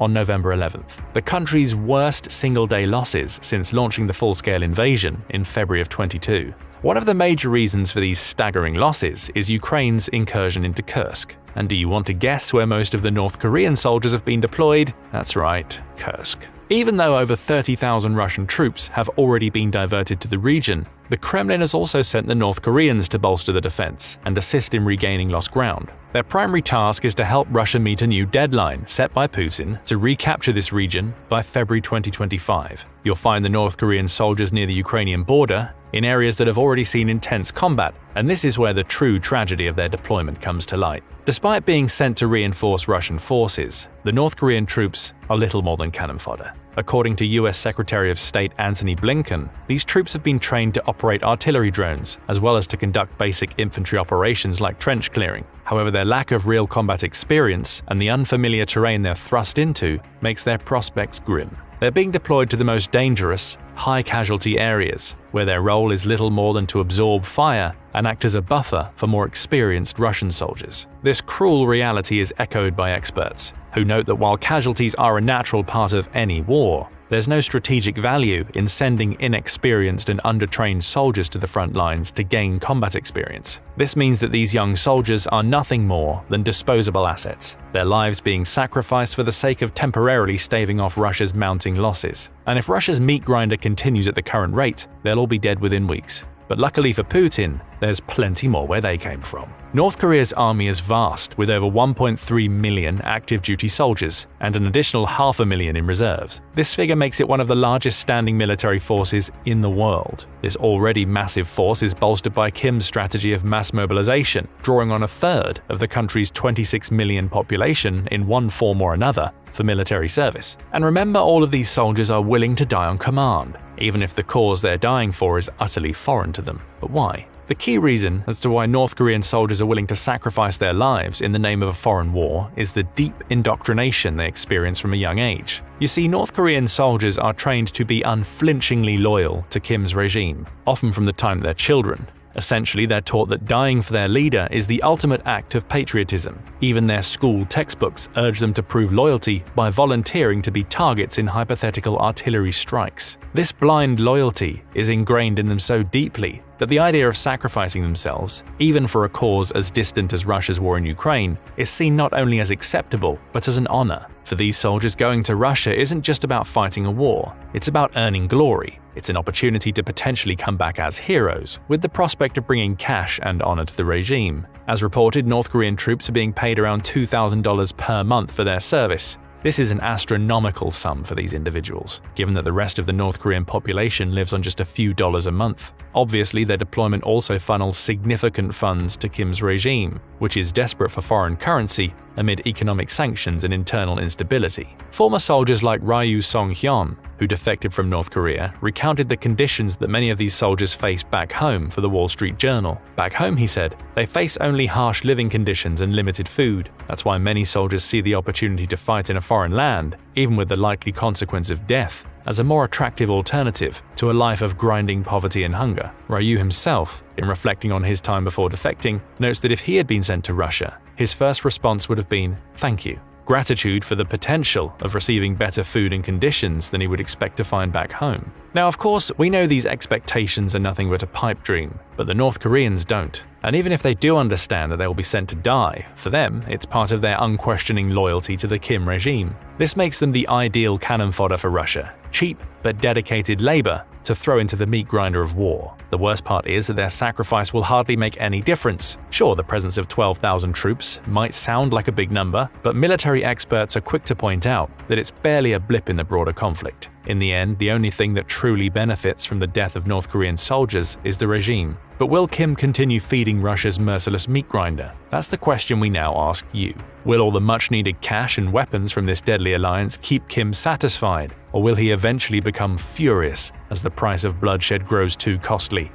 on November 11th, the country's worst single-day losses since launching the full-scale invasion in February of 2022. One of the major reasons for these staggering losses is Ukraine's incursion into Kursk. And do you want to guess where most of the North Korean soldiers have been deployed? That's right, Kursk. Even though over 30,000 Russian troops have already been diverted to the region, the Kremlin has also sent the North Koreans to bolster the defense and assist in regaining lost ground. Their primary task is to help Russia meet a new deadline set by Putin to recapture this region by February 2025. You'll find the North Korean soldiers near the Ukrainian border, in areas that have already seen intense combat, and this is where the true tragedy of their deployment comes to light. Despite being sent to reinforce Russian forces, the North Korean troops are little more than cannon fodder. According to US Secretary of State Antony Blinken, these troops have been trained to operate artillery drones, as well as to conduct basic infantry operations like trench clearing. However, their lack of real combat experience and the unfamiliar terrain they're thrust into makes their prospects grim. They're being deployed to the most dangerous, high-casualty areas, where their role is little more than to absorb fire and act as a buffer for more experienced Russian soldiers. This cruel reality is echoed by experts, who note that while casualties are a natural part of any war, There's no strategic value in sending inexperienced and undertrained soldiers to the front lines to gain combat experience. This means that these young soldiers are nothing more than disposable assets, their lives being sacrificed for the sake of temporarily staving off Russia's mounting losses. And if Russia's meat grinder continues at the current rate, they'll all be dead within weeks. But luckily for Putin, there's plenty more where they came from. North Korea's army is vast, with over 1.3 million active duty soldiers and an additional 500,000 in reserves. This figure makes it one of the largest standing military forces in the world. This already massive force is bolstered by Kim's strategy of mass mobilization, drawing on a third of the country's 26 million population in one form or another for military service. And remember, all of these soldiers are willing to die on command, even if the cause they're dying for is utterly foreign to them. But why? The key reason as to why North Korean soldiers are willing to sacrifice their lives in the name of a foreign war is the deep indoctrination they experience from a young age. You see, North Korean soldiers are trained to be unflinchingly loyal to Kim's regime, often from the time they're children. Essentially, they're taught that dying for their leader is the ultimate act of patriotism. Even their school textbooks urge them to prove loyalty by volunteering to be targets in hypothetical artillery strikes. This blind loyalty is ingrained in them so deeply that the idea of sacrificing themselves, even for a cause as distant as Russia's war in Ukraine, is seen not only as acceptable, but as an honor. For these soldiers, going to Russia isn't just about fighting a war, it's about earning glory. It's an opportunity to potentially come back as heroes, with the prospect of bringing cash and honor to the regime. As reported, North Korean troops are being paid around $2,000 per month for their service. This is an astronomical sum for these individuals, given that the rest of the North Korean population lives on just a few dollars a month. Obviously, their deployment also funnels significant funds to Kim's regime, which is desperate for foreign currency amid economic sanctions and internal instability. Former soldiers like Ryu Song-hyun, who defected from North Korea, recounted the conditions that many of these soldiers face back home for the Wall Street Journal. Back home, he said, they face only harsh living conditions and limited food. That's why many soldiers see the opportunity to fight in a foreign land, even with the likely consequence of death, as a more attractive alternative to a life of grinding poverty and hunger. Ryu himself, in reflecting on his time before defecting, notes that if he had been sent to Russia, his first response would have been, "Thank you." Gratitude for the potential of receiving better food and conditions than he would expect to find back home. Now, of course, we know these expectations are nothing but a pipe dream, but the North Koreans don't. And even if they do understand that they will be sent to die, for them, it's part of their unquestioning loyalty to the Kim regime. This makes them the ideal cannon fodder for Russia, cheap but dedicated labor to throw into the meat grinder of war. The worst part is that their sacrifice will hardly make any difference. Sure, the presence of 12,000 troops might sound like a big number, but military experts are quick to point out that it's barely a blip in the broader conflict. In the end, the only thing that truly benefits from the death of North Korean soldiers is the regime. But will Kim continue feeding Russia's merciless meat grinder? That's the question we now ask you. Will all the much-needed cash and weapons from this deadly alliance keep Kim satisfied, or will he eventually become furious as the price of bloodshed grows too costly?